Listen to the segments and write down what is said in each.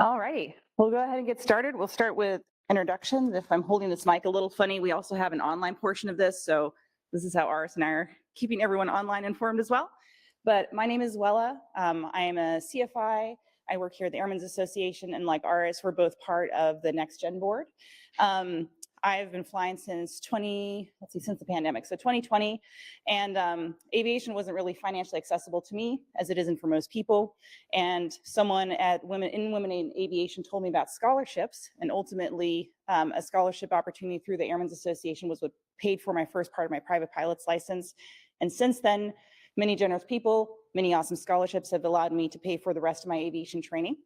All righty, we'll go ahead and get started. We'll start with introductions. If I'm holding this mic a little funny, we also have an online portion of this. So this is how Aras and I are keeping everyone online informed as well. But my name is Wella. I am a CFI. I work here at the Airmen's Association, and like Aras, we're both part of the Next Gen board. I've been flying since since the pandemic, so 2020, and aviation wasn't really financially accessible to me, as it isn't for most people. And someone at Women in Aviation told me about scholarships, and ultimately a scholarship opportunity through the Airmen's Association was what paid for my first part of my private pilot's license. And since then, many generous people, many awesome scholarships have allowed me to pay for the rest of my aviation training.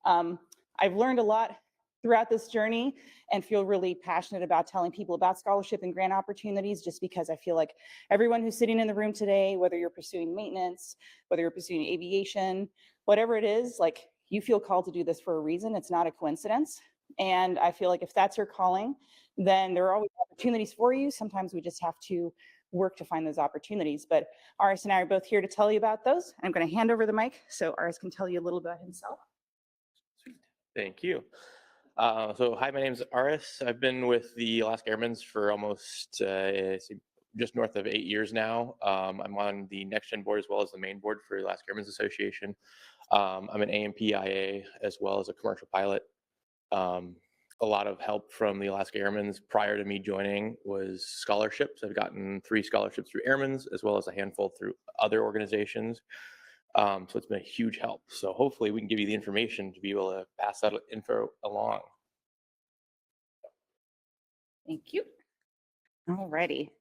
I've learned a lot throughout this journey and feel really passionate about telling people about scholarship and grant opportunities, just because I feel like everyone who's sitting in the room today, whether you're pursuing maintenance, whether you're pursuing aviation, whatever it is, like, you feel called to do this for a reason. It's not a coincidence. And I feel like if that's your calling, then there are always opportunities for you. Sometimes we just have to work to find those opportunities. But Aras and I are both here to tell you about those. I'm going to hand over the mic so Aras can tell you a little about himself. Sweet. Thank you. Hi, my name is Aras. I've been with the Alaska Airmen's for almost just north of 8 years now. I'm on the Next Gen board as well as the main board for the Alaska Airmen's Association. I'm an AMPIA as well as a commercial pilot. A lot of help from the Alaska Airmen's prior to me joining was scholarships. I've gotten 3 scholarships through Airmen's as well as a handful through other organizations. So it's been a huge help. So hopefully we can give you the information to be able to pass that info along. Thank you. All righty.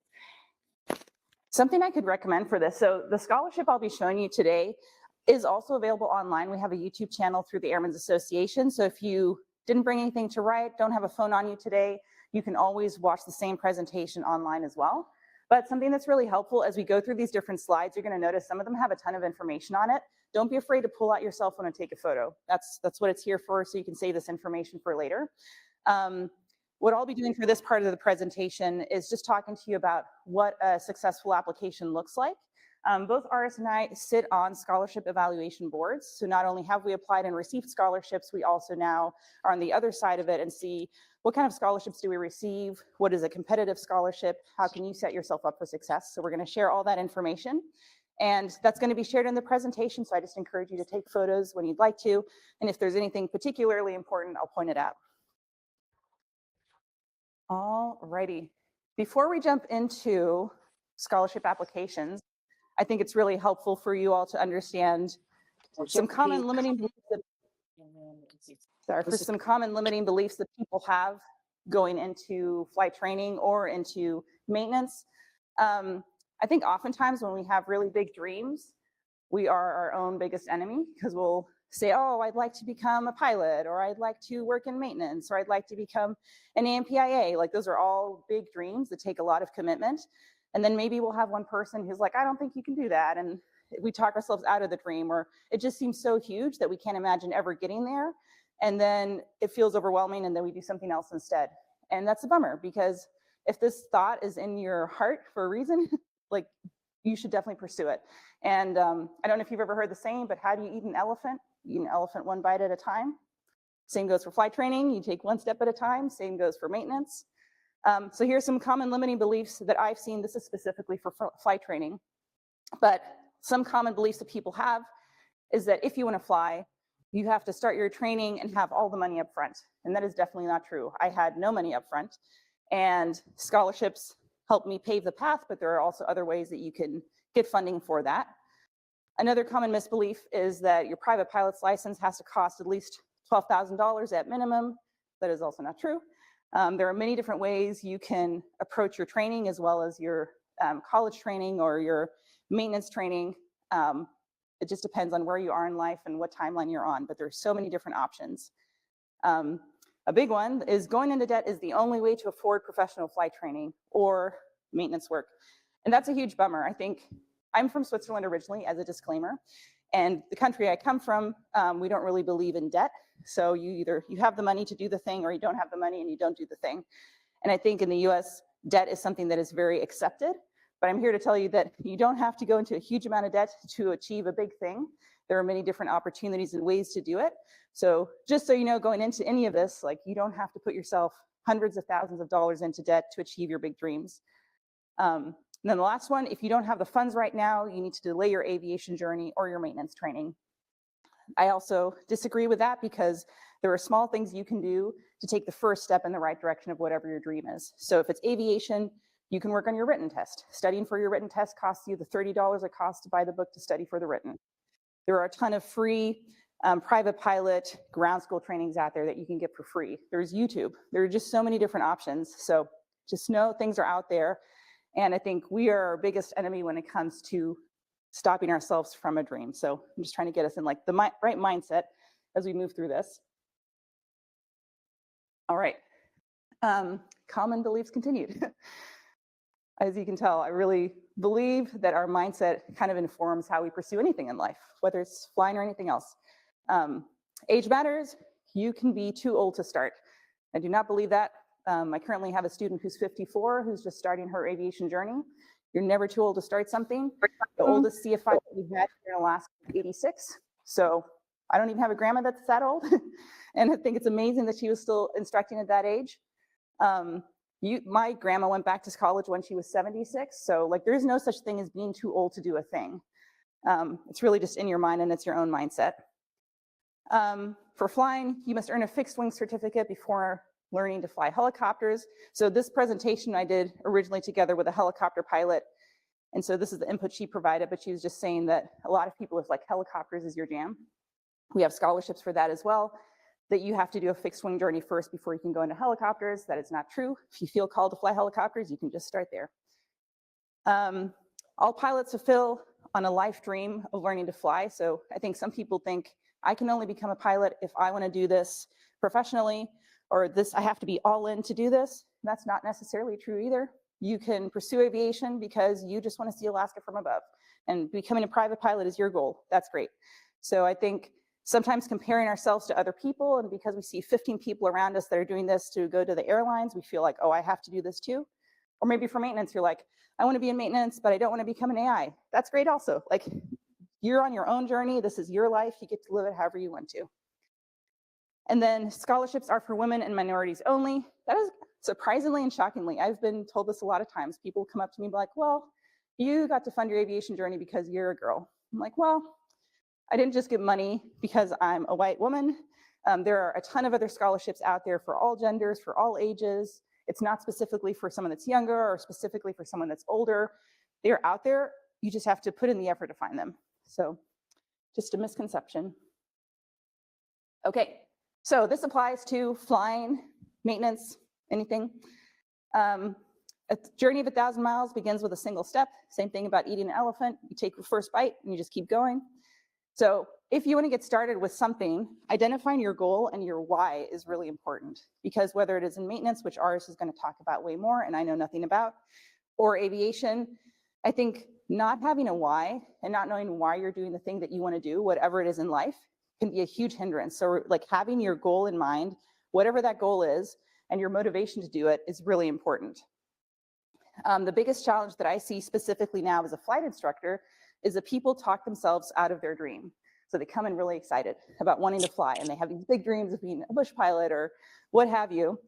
Something I could recommend for this. So the scholarship I'll be showing you today is also available online. We have a YouTube channel through the Airmen's Association. So if you didn't bring anything to write, don't have a phone on you today, you can always watch the same presentation online as well. But something that's really helpful as we go through these different slides, you're going to notice some of them have a ton of information on it. Don't be afraid to pull out your cell phone and take a photo. That's what it's here for, so you can save this information for later. What I'll be doing for this part of the presentation is just talking to you about what a successful application looks like. Both Aras and I sit on scholarship evaluation boards. So not only have we applied and received scholarships, we also now are on the other side of it and see what kind of scholarships do we receive? What is a competitive scholarship? How can you set yourself up for success? So we're going to share all that information. And that's going to be shared in the presentation. So I just encourage you to take photos when you'd like to. And if there's anything particularly important, I'll point it out. All righty. Before we jump into scholarship applications, I think it's really helpful for you all to understand some common limiting beliefs that people have going into flight training or into maintenance. I think oftentimes when we have really big dreams, we are our own biggest enemy, because we'll say, oh, I'd like to become a pilot, or I'd like to work in maintenance, or I'd like to become an AMPIA. Like, those are all big dreams that take a lot of commitment. And then maybe we'll have one person who's like, I don't think you can do that. And we talk ourselves out of the dream, or it just seems so huge that we can't imagine ever getting there. And then it feels overwhelming, and then we do something else instead. And that's a bummer, because if this thought is in your heart for a reason, like, you should definitely pursue it. And I don't know if you've ever heard the saying, but how do you eat an elephant? You eat an elephant one bite at a time. Same goes for flight training. You take one step at a time. Same goes for maintenance. So here's some common limiting beliefs that I've seen. This is specifically for flight training. But some common beliefs that people have is that if you want to fly, you have to start your training and have all the money up front. And that is definitely not true. I had no money up front, and scholarships helped me pave the path, but there are also other ways that you can get funding for that. Another common misbelief is that your private pilot's license has to cost at least $12,000 at minimum. That is also not true. There are many different ways you can approach your training, as well as your college training or your maintenance training. It just depends on where you are in life and what timeline you're on, but there's so many different options. A big one is going into debt is the only way to afford professional flight training or maintenance work. And that's a huge bummer. I think I'm from Switzerland originally, as a disclaimer, and the country I come from, we don't really believe in debt. So you have the money to do the thing, or you don't have the money and you don't do the thing. And I think in the US, debt is something that is very accepted, but I'm here to tell you that you don't have to go into a huge amount of debt to achieve a big thing. There are many different opportunities and ways to do it. So just so you know, going into any of this, like you don't have to put yourself hundreds of thousands of dollars into debt to achieve your big dreams. And then the last one, if you don't have the funds right now, you need to delay your aviation journey or your maintenance training. I also disagree with that because there are small things you can do to take the first step in the right direction of whatever your dream is. So if it's aviation, you can work on your written test. Studying for your written test costs you the $30 it costs to buy the book to study for the written. There are a ton of free private pilot ground school trainings out there that you can get for free. There's YouTube. There are just so many different options. So just know things are out there. And I think we are our biggest enemy when it comes to stopping ourselves from a dream. So I'm just trying to get us in like the right mindset as we move through this. All right, common beliefs continued. As you can tell, I really believe that our mindset kind of informs how we pursue anything in life, whether it's flying or anything else. Age matters. You can be too old to start. I do not believe that. I currently have a student who's 54 who's just starting her aviation journey. You're never too old to start something. The oldest CFI that we've had here in Alaska is 86. So I don't even have a grandma that's that old. And I think it's amazing that she was still instructing at that age. My grandma went back to college when she was 76. So like there's no such thing as being too old to do a thing. It's really just in your mind and it's your own mindset. For flying, you must earn a fixed wing certificate before learning to fly helicopters. So this presentation I did originally together with a helicopter pilot. And so this is the input she provided, but she was just saying that a lot of people, if like helicopters is your jam, we have scholarships for that as well, that you have to do a fixed wing journey first before you can go into helicopters. That is not true. If you feel called to fly helicopters, you can just start there. All pilots fulfill on a life dream of learning to fly. So I think some people think I can only become a pilot if I want to do this professionally, or I have to be all in to do this. That's not necessarily true either. You can pursue aviation because you just want to see Alaska from above, and becoming a private pilot is your goal. That's great. So I think sometimes comparing ourselves to other people, and because we see 15 people around us that are doing this to go to the airlines, we feel like, oh, I have to do this too. Or maybe for maintenance, you're like, I want to be in maintenance, but I don't want to become an AI. That's great also. Like, you're on your own journey. This is your life. You get to live it however you want to. And then scholarships are for women and minorities only. That is surprisingly and shockingly, I've been told this a lot of times. People come up to me and be like, well, you got to fund your aviation journey because you're a girl. I'm like, well, I didn't just get money because I'm a white woman. There are a ton of other scholarships out there for all genders, for all ages. It's not specifically for someone that's younger or specifically for someone that's older. They're out there. You just have to put in the effort to find them. So just a misconception. Okay, so this applies to flying, maintenance, anything. A journey of 1,000 miles begins with a single step. Same thing about eating an elephant. You take your first bite and you just keep going. So if you want to get started with something, identifying your goal and your why is really important, because whether it is in maintenance, which Aras is going to talk about way more and I know nothing about, or aviation, I think not having a why and not knowing why you're doing the thing that you want to do, whatever it is in life, can be a huge hindrance. So like having your goal in mind, whatever that goal is, and your motivation to do it is really important. The biggest challenge that I see specifically now as a flight instructor is that people talk themselves out of their dream. So they come in really excited about wanting to fly, and they have these big dreams of being a bush pilot or what have you.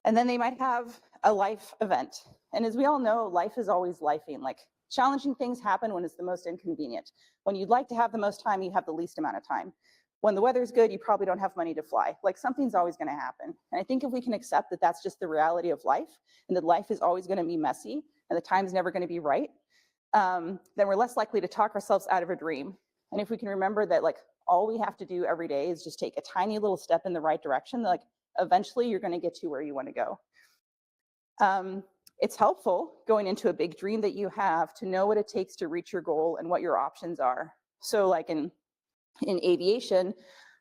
And then they might have a life event. And as we all know, life is always lifing. Like, challenging things happen when it's the most inconvenient. When you'd like to have the most time, you have the least amount of time. When the weather's good, you probably don't have money to fly. Like, something's always going to happen. And I think if we can accept that that's just the reality of life, and that life is always going to be messy, and the time's never going to be right, then we're less likely to talk ourselves out of a dream. And if we can remember that, like, all we have to do every day is just take a tiny little step in the right direction, like, eventually you're going to get to where you want to go. It's helpful going into a big dream that you have to know what it takes to reach your goal and what your options are. So like in aviation,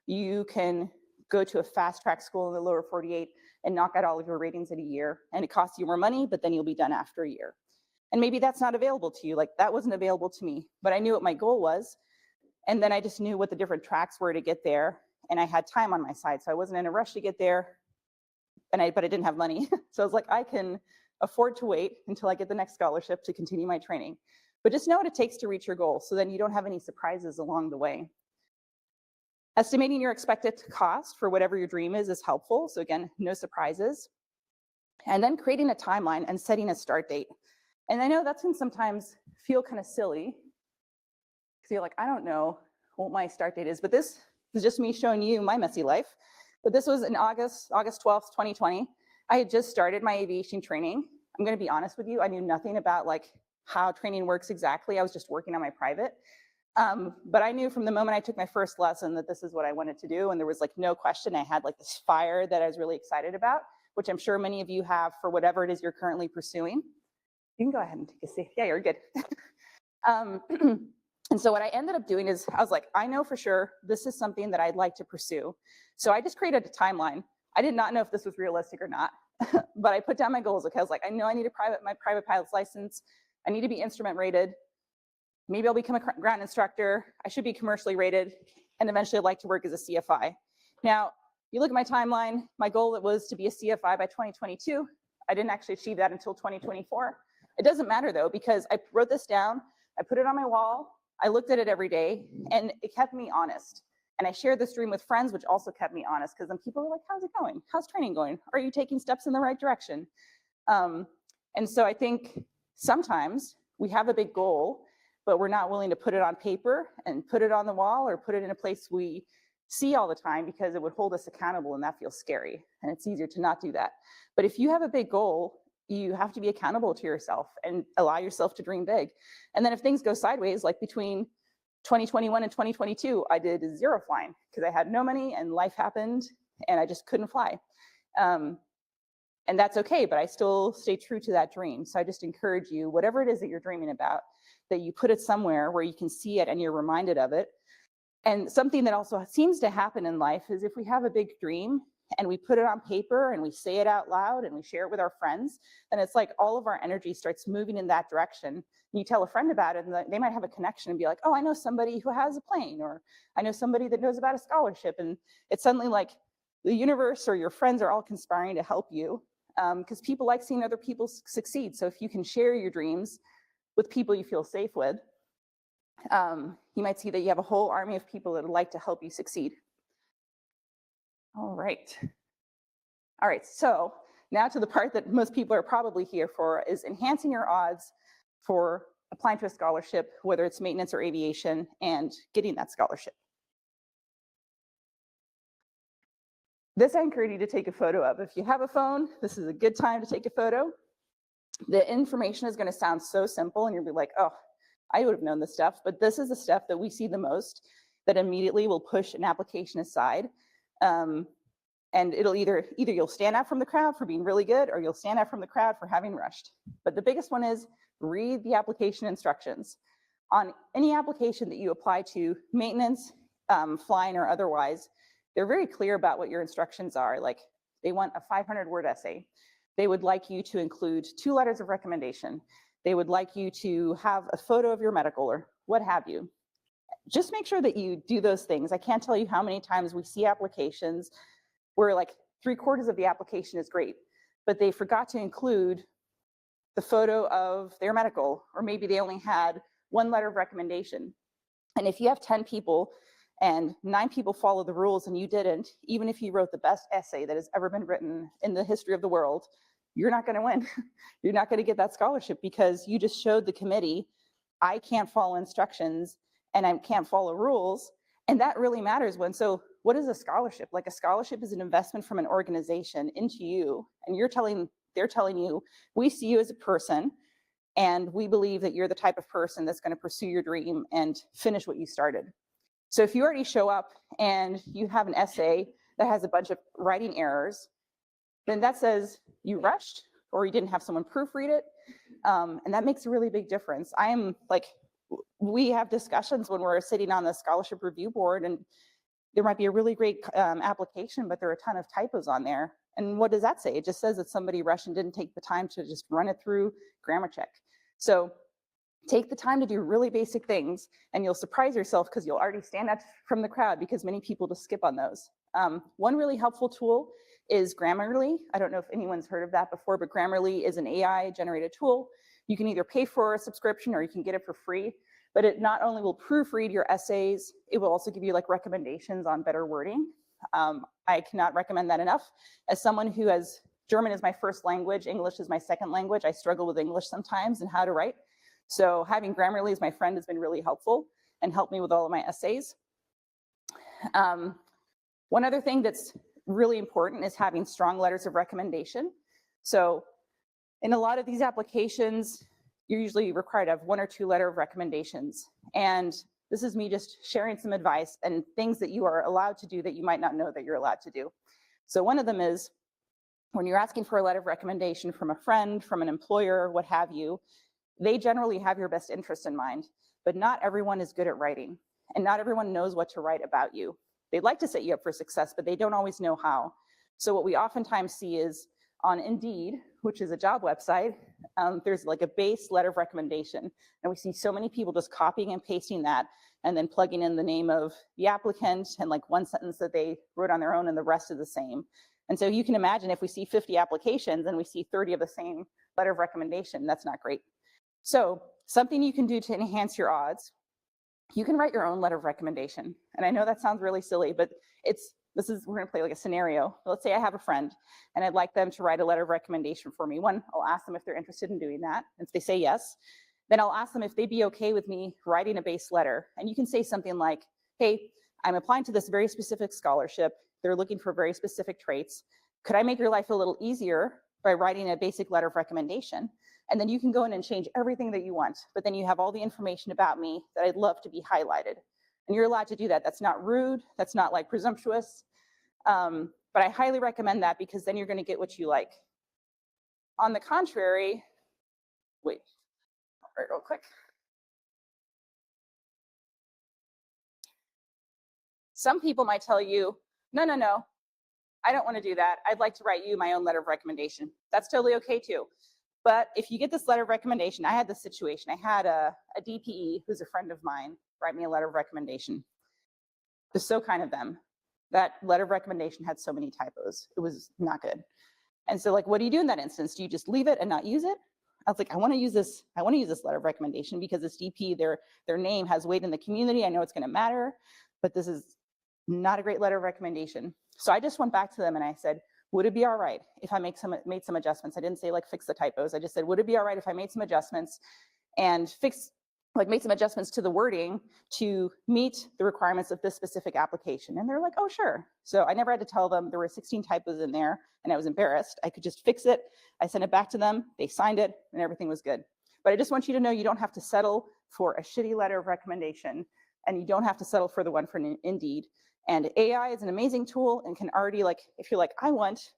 you can go to a fast track school in the lower 48 and knock out all of your ratings in a year, and it costs you more money, but then you'll be done after a year. And maybe that's not available to you. Like, that wasn't available to me, but I knew what my goal was. And then I just knew what the different tracks were to get there. And I had time on my side, so I wasn't in a rush to get there, but I didn't have money. So I was like, I can afford to wait until I get the next scholarship to continue my training. but just know what it takes to reach your goal so then you don't have any surprises along the way. Estimating your expected cost for whatever your dream is helpful. So again, no surprises. And then creating a timeline and setting a start date. And I know that can sometimes feel kind of silly because you're like, I don't know what my start date is, but this is just me showing you my messy life. But this was in August 12th, 2020. I had just started my aviation training. I'm gonna be honest with you, I knew nothing about like how training works exactly. I was just working on my private. But I knew from the moment I took my first lesson that this is what I wanted to do. And there was like no question. I had like this fire that I was really excited about, which I'm sure many of you have for whatever it is you're currently pursuing. You can go ahead and take a seat. Yeah, you're good. And so what I ended up doing is I was like, I know for sure this is something that I'd like to pursue. So I just created a timeline. I did not know if this was realistic or not, but I put down my goals. Okay, I was like, I know I need my private pilot's license. I need to be instrument rated. Maybe I'll become a ground instructor. I should be commercially rated. And eventually I'd like to work as a CFI. Now, you look at my timeline, my goal was to be a CFI by 2022. I didn't actually achieve that until 2024. It doesn't matter though, because I wrote this down, I put it on my wall, I looked at it every day, and it kept me honest. And I shared this dream with friends, which also kept me honest, because then people were like, how's it going? How's training going? Are you taking steps in the right direction? And so I think sometimes we have a big goal, but we're not willing to put it on paper and put it on the wall or put it in a place we see all the time because it would hold us accountable, and that feels scary. And it's easier to not do that. But if you have a big goal, you have to be accountable to yourself and allow yourself to dream big. And then if things go sideways, like between 2021 and 2022, I did 0 flying because I had no money and life happened and I just couldn't fly. And that's okay, but I still stay true to that dream. So I just encourage you, whatever it is that you're dreaming about, that you put it somewhere where you can see it and you're reminded of it. And something that also seems to happen in life is if we have a big dream and we put it on paper and we say it out loud and we share it with our friends, then it's like all of our energy starts moving in that direction. And you tell a friend about it and they might have a connection and be like, oh, I know somebody who has a plane, or I know somebody that knows about a scholarship. And it's suddenly like the universe or your friends are all conspiring to help you, because people like seeing other people succeed. So if you can share your dreams with people you feel safe with, you might see that you have a whole army of people that would like to help you succeed. All right, so now to the part that most people are probably here for, is enhancing your odds for applying to a scholarship, whether it's maintenance or aviation, and getting that scholarship. This I encourage you to take a photo of. If you have a phone, this is a good time to take a photo. The information is going to sound so simple and you'll be like, oh, I would have known this stuff, but this is the stuff that we see the most that immediately will push an application aside. And it'll either you'll stand out from the crowd for being really good, or you'll stand out from the crowd for having rushed. But the biggest one is read the application instructions. On any application that you apply to, maintenance, flying or otherwise, they're very clear about what your instructions are. Like they want a 500-word essay. They would like you to include 2 letters of recommendation. They would like you to have a photo of your medical or what have you. Just make sure that you do those things. I can't tell you how many times we see applications where like 3/4 of the application is great, but they forgot to include the photo of their medical, or maybe they only had 1 letter of recommendation. And if you have 10 people and 9 people follow the rules and you didn't, even if you wrote the best essay that has ever been written in the history of the world, you're not going to win. You're not going to get that scholarship because you just showed the committee, I can't follow instructions and I can't follow rules. And that really matters when, so what is a scholarship? Like a scholarship is an investment from an organization into you. And they're telling you, we see you as a person and we believe that you're the type of person that's going to pursue your dream and finish what you started. So if you already show up and you have an essay that has a bunch of writing errors, then that says you rushed or you didn't have someone proofread it. And that makes a really big difference. We have discussions when we're sitting on the scholarship review board and there might be a really great application, but there are a ton of typos on there. And what does that say? It just says that somebody rushed and didn't take the time to just run it through grammar check. So take the time to do really basic things and you'll surprise yourself because you'll already stand out from the crowd because many people just skip on those. One really helpful tool is Grammarly. I don't know if anyone's heard of that before, but Grammarly is an AI generated tool. You can either pay for a subscription or you can get it for free, but it not only will proofread your essays, it will also give you like recommendations on better wording. I cannot recommend that enough. As someone who has German is my first language, English is my second language, I struggle with English sometimes and how to write. So having Grammarly as my friend has been really helpful and helped me with all of my essays. One other thing that's really important is having strong letters of recommendation. So in a lot of these applications, you're usually required to have 1 or 2 letter of recommendations. And this is me just sharing some advice and things that you are allowed to do that you might not know that you're allowed to do. So one of them is when you're asking for a letter of recommendation from a friend, from an employer, what have you, they generally have your best interest in mind, but not everyone is good at writing and not everyone knows what to write about you. They'd like to set you up for success, but they don't always know how. So what we oftentimes see is on Indeed, which is a job website, there's like a base letter of recommendation. And we see so many people just copying and pasting that and then plugging in the name of the applicant and like one sentence that they wrote on their own and the rest is the same. And so you can imagine if we see 50 applications and we see 30 of the same letter of recommendation, that's not great. So something you can do to enhance your odds, you can write your own letter of recommendation. And I know that sounds really silly, but we're gonna play like a scenario. Let's say I have a friend and I'd like them to write a letter of recommendation for me. One, I'll ask them if they're interested in doing that. And if they say yes, then I'll ask them if they'd be okay with me writing a base letter. And you can say something like, hey, I'm applying to this very specific scholarship. They're looking for very specific traits. Could I make your life a little easier by writing a basic letter of recommendation? And then you can go in and change everything that you want, but then you have all the information about me that I'd love to be highlighted. And you're allowed to do that. That's not rude. That's not like presumptuous. But I highly recommend that because then you're going to get what you like. On the contrary, wait, all right, real quick. Some people might tell you, no, I don't want to do that. I'd like to write you my own letter of recommendation. That's totally okay too. But if you get this letter of recommendation, I had this situation. I had a DPE who's a friend of mine write me a letter of recommendation. It was so kind of them. That letter of recommendation had so many typos. It was not good. And so like, what do you do in that instance? Do you just leave it and not use it? I was like, I want to use this letter of recommendation because this DP, their name has weight in the community. I know it's going to matter, but this is not a great letter of recommendation. So I just went back to them and I said, would it be all right if I made some adjustments? I didn't say like fix the typos. I just said, would it be all right if I made some adjustments and made some adjustments to the wording to meet the requirements of this specific application? And they're like, oh, sure. So I never had to tell them there were 16 typos in there and I was embarrassed. I could just fix it. I sent it back to them. They signed it and everything was good. But I just want you to know you don't have to settle for a shitty letter of recommendation and you don't have to settle for the one from Indeed. And AI is an amazing tool and can already, like, if you're like, I want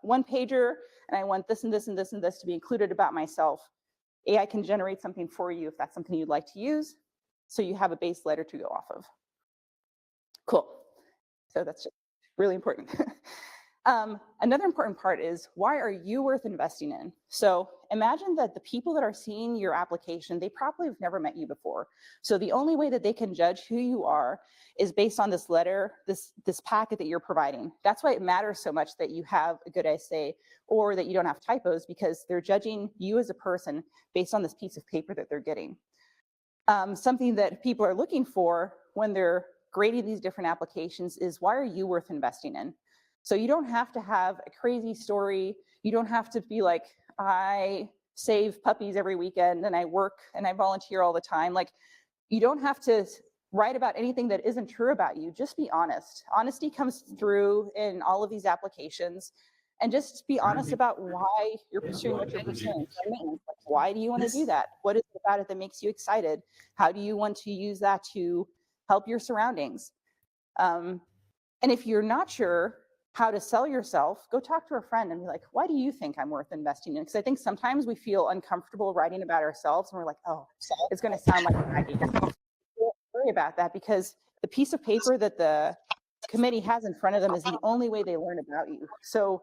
one pager and I want this and this and this and this to be included about myself, AI can generate something for you if that's something you'd like to use. So you have a base letter to go off of. Cool. So that's just really important. Another important part is, why are you worth investing in? So imagine that the people that are seeing your application, they probably have never met you before. So the only way that they can judge who you are is based on this letter, this packet that you're providing. That's why it matters so much that you have a good essay or that you don't have typos, because they're judging you as a person based on this piece of paper that they're getting. Something that people are looking for when they're grading these different applications is, why are you worth investing in? So you don't have to have a crazy story. You don't have to be like, I save puppies every weekend and I work and I volunteer all the time. Like, you don't have to write about anything that isn't true about you. Just be honest. Honesty comes through in all of these applications. And just be honest about why you're pursuing what you're pursuing. Like, why do you want to do that? What is it about it that makes you excited? How do you want to use that to help your surroundings? And if you're not sure how to sell yourself, go talk to a friend and be like, why do you think I'm worth investing in? Because I think sometimes we feel uncomfortable writing about ourselves and we're like, oh, it's going to sound like bragging. Don't worry about that, because the piece of paper that the committee has in front of them is the only way they learn about you. So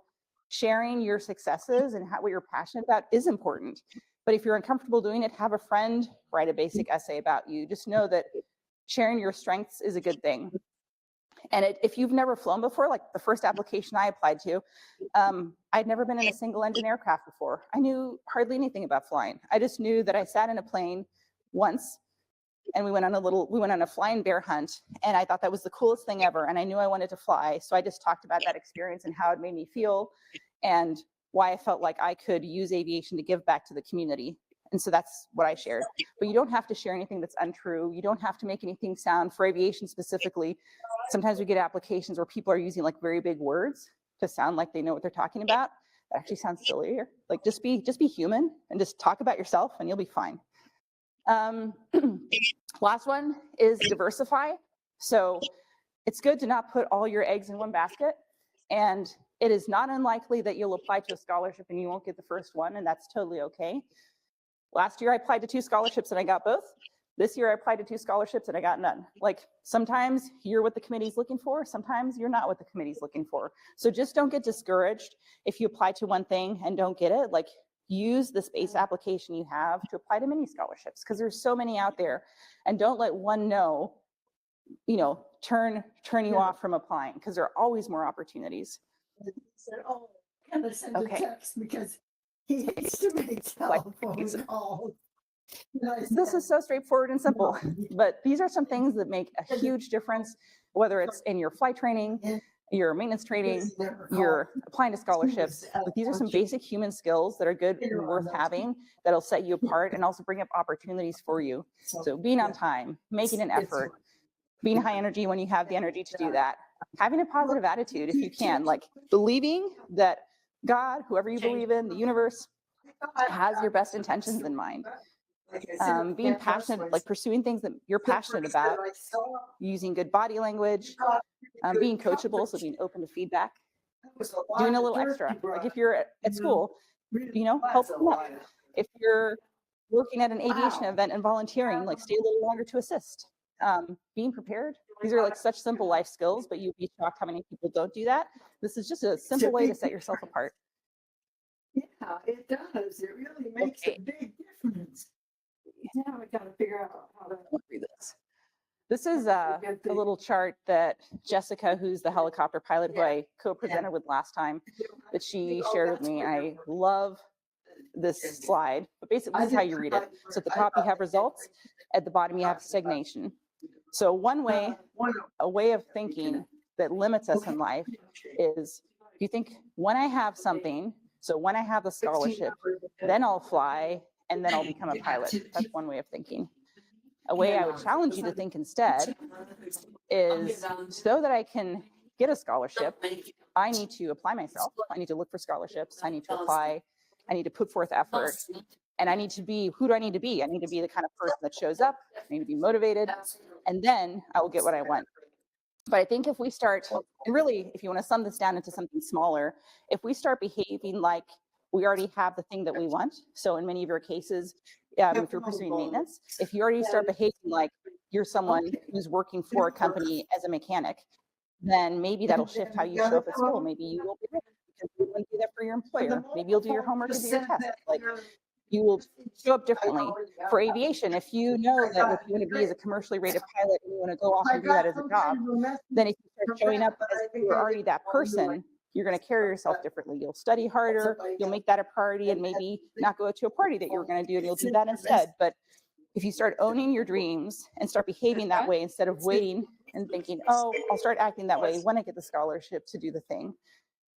sharing your successes and what you're passionate about is important. But if you're uncomfortable doing it, have a friend write a basic essay about you. Just know that sharing your strengths is a good thing. And if you've never flown before, like the first application I applied to, I'd never been in a single engine aircraft before. I knew hardly anything about flying. I just knew that I sat in a plane once and we went on a flying bear hunt, and I thought that was the coolest thing ever. And I knew I wanted to fly. So I just talked about that experience and how it made me feel and why I felt like I could use aviation to give back to the community. And so that's what I shared. But you don't have to share anything that's untrue. You don't have to make anything sound, for aviation specifically. Sometimes we get applications where people are using like very big words to sound like they know what they're talking about. That actually sounds sillier. Like just be human and just talk about yourself and you'll be fine. Last one is diversify. So it's good to not put all your eggs in one basket. And it is not unlikely that you'll apply to a scholarship and you won't get the first one, and that's totally okay. Last year I applied to 2 scholarships and I got both. This year I applied to 2 scholarships and I got none. Like sometimes you're what the committee's looking for, sometimes you're not what the committee's looking for. So just don't get discouraged if you apply to one thing and don't get it. Like use the space application you have to apply to mini scholarships because there's so many out there, and don't let one no, turn you off from applying because there are always more opportunities. Oh, can I send a text because he hates to make telephone calls. This is so straightforward and simple, but these are some things that make a huge difference, whether it's in your flight training, your maintenance training, you're applying to scholarships. Like these are some basic human skills that are good and worth having that'll set you apart and also bring up opportunities for you. So being on time, making an effort, being high energy when you have the energy to do that, having a positive attitude if you can, like believing that God, whoever you believe in, the universe, has your best intentions in mind. Being passionate, like pursuing things that you're passionate about, using good body language, being coachable, so being open to feedback, doing a little extra. Like if you're at school, help them out. If you're working at an aviation event and volunteering, like stay a little longer to assist. Being prepared. These are like such simple life skills, but you'd be shocked how many people don't do that. This is just a simple way to set yourself apart. Yeah, it does. It really makes a big difference. Now we got to figure out how to do this. This is a little chart that Jessica, who's the helicopter pilot who I co-presented with last time, that she shared with me. I love this slide, but basically this is how you read it. So at the top you have results, at the bottom you have stagnation. So a way of thinking that limits us in life is if you think when I have something, so when I have the scholarship, then I'll fly and then I'll become a pilot. That's one way of thinking. A way I would challenge you to think instead is so that I can get a scholarship, I need to apply myself. I need to look for scholarships. I need to apply. I need to put forth effort. And I need to be, who do I need to be? I need to be the kind of person that shows up. I need to be motivated. And then I will get what I want. But I think if we start, and really, if you want to sum this down into something smaller, if we start behaving like we already have the thing that we want. So in many of your cases, if you're pursuing maintenance, if you already start behaving like you're someone who's working for a company as a mechanic, then maybe that'll shift how you show up at school. Maybe you will be ready because you want to do that for your employer. Maybe you'll do your homework and do your test. Like you will show up differently. For aviation, if you know that what you want to be is a commercially rated pilot and you want to go off and do that as a job, then if you start showing up as if you're already that person, you're going to carry yourself differently. You'll study harder, you'll make that a priority, and maybe not go to a party that you were going to do, and you'll do that instead. But if you start owning your dreams and start behaving that way instead of waiting and thinking, oh, I'll start acting that way when I get the scholarship to do the thing,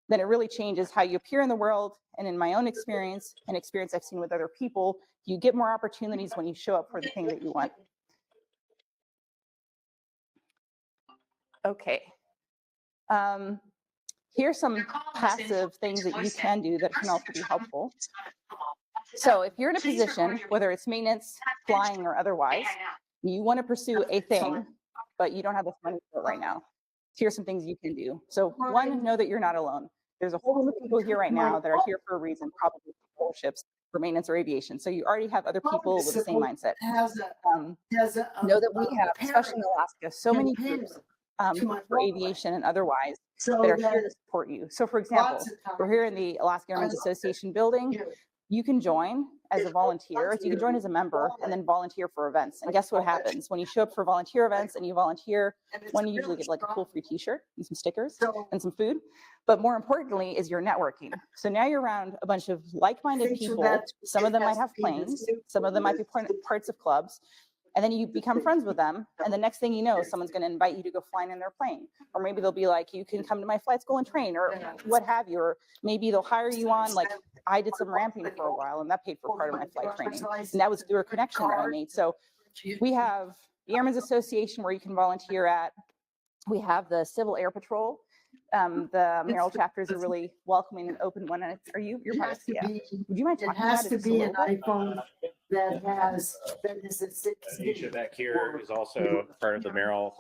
then it really changes how you appear in the world. And in my own experience, and experience I've seen with other people, you get more opportunities when you show up for the thing that you want. Okay. Here's some passive things that you can do that can also be helpful. So if you're in a position, whether it's maintenance, flying, or otherwise, you want to pursue a thing, but you don't have the money for it right now. Here's some things you can do. So one, know that you're not alone. There's a whole room of people here right now that are here for a reason, probably scholarships for maintenance or aviation. So you already have other people with the same mindset. Know that we have, especially in Alaska, so many groups for aviation and otherwise that are here to support you. So for example, we're here in the Alaska Airmen's Association building. you can join as a volunteer. So you can join as a member and then volunteer for events. And guess what happens? When you show up for volunteer events and you volunteer, one, you usually get like a cool free t-shirt and some stickers and some food. But more importantly is your networking. So now you're around a bunch of like-minded people. Some of them might have planes. Some of them might be parts of clubs. And then you become friends with them. And the next thing you know, someone's going to invite you to go flying in their plane. Or maybe they'll be like, you can come to my flight school and train, or what have you. Or maybe they'll hire you on, like I did some ramping for a while and that paid for part of my flight training. And that was through a connection that I made. So we have the Airmen's Association where you can volunteer at. We have the Civil Air Patrol. The Merrill chapters are really welcoming and open one. And you're part of it. Would you mind talking about it? It has to be an iPhone that is a 16. Asia back here is also part of the Merrill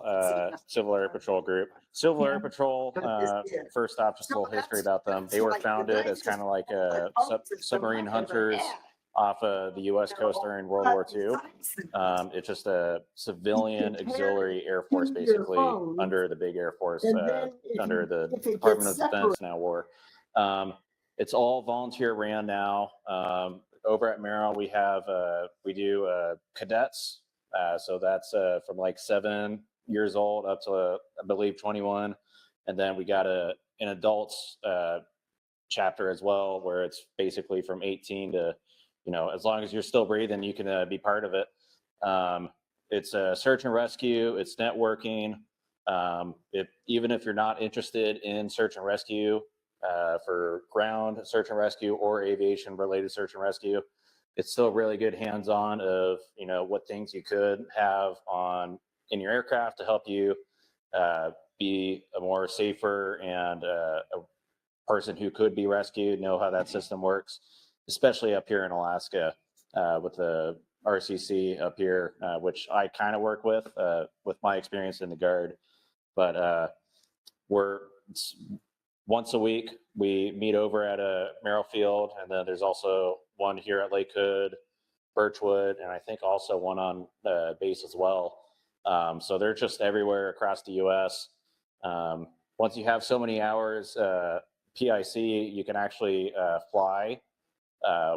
Civil Air Patrol group. Civil Air Patrol, first off, just a little history about them. They were founded as kind of like submarine hunters off of the U.S. coast during World War II. It's just a civilian auxiliary air force, basically, under the big Air Force, under the Department of Defense now war. It's all volunteer ran now. Over at Merrill, we do cadets. So that's from like 7 years old up to, I believe, 21. And then we got an adults chapter as well, where it's basically from 18 to, as long as you're still breathing, you can be part of it. It's search and rescue. It's networking. Even if you're not interested in search and rescue, for ground search and rescue or aviation related search and rescue, it's still really good hands-on of, what things you could have in your aircraft to help you be a more safer and a person who could be rescued, know how that system works, especially up here in Alaska with the RCC up here, which I kind of work with my experience in the Guard. But it's once a week, we meet over at a Merrill Field, and then there's also one here at Lake Hood, Birchwood, and I think also one on base as well. So they're just everywhere across the U.S. Once you have so many hours PIC, you can actually fly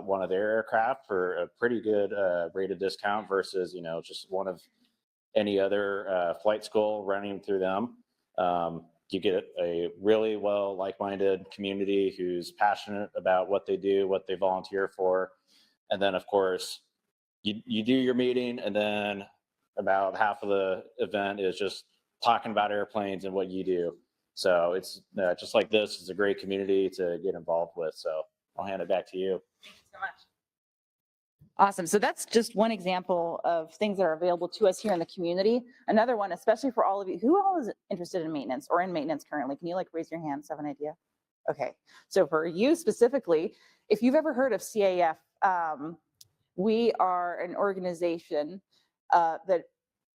one of their aircraft for a pretty good rate of discount versus, just one of any other flight school running through them. You get a really well like-minded community who's passionate about what they do, what they volunteer for. And then, of course, you do your meeting, and then about half of the event is just talking about airplanes and what you do. So it's just like this. It's a great community to get involved with. So I'll hand it back to you. Thank you so much. Awesome. So that's just one example of things that are available to us here in the community. Another one, especially for all of you, who all is interested in maintenance or in maintenance currently? Can you raise your hand so I have an idea? Okay. So for you specifically, if you've ever heard of CAF, we are an organization that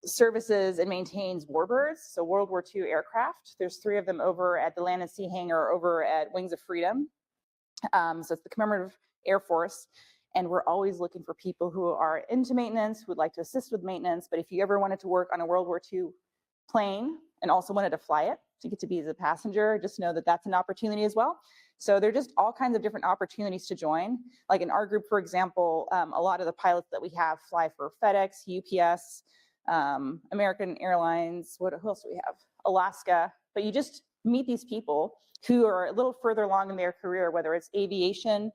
services and maintains warbirds, so World War II aircraft. There's 3 of them over at the Land and Sea Hangar over at Wings of Freedom. So it's the Commemorative Air Force. And we're always looking for people who are into maintenance, who would like to assist with maintenance. But if you ever wanted to work on a World War II plane and also wanted to fly it, so you get to be as a passenger, just know that that's an opportunity as well. So there are just all kinds of different opportunities to join. Like in our group, for example, a lot of the pilots that we have fly for FedEx, UPS, American Airlines, who else do we have? Alaska. But you just meet these people who are a little further along in their career, whether it's aviation,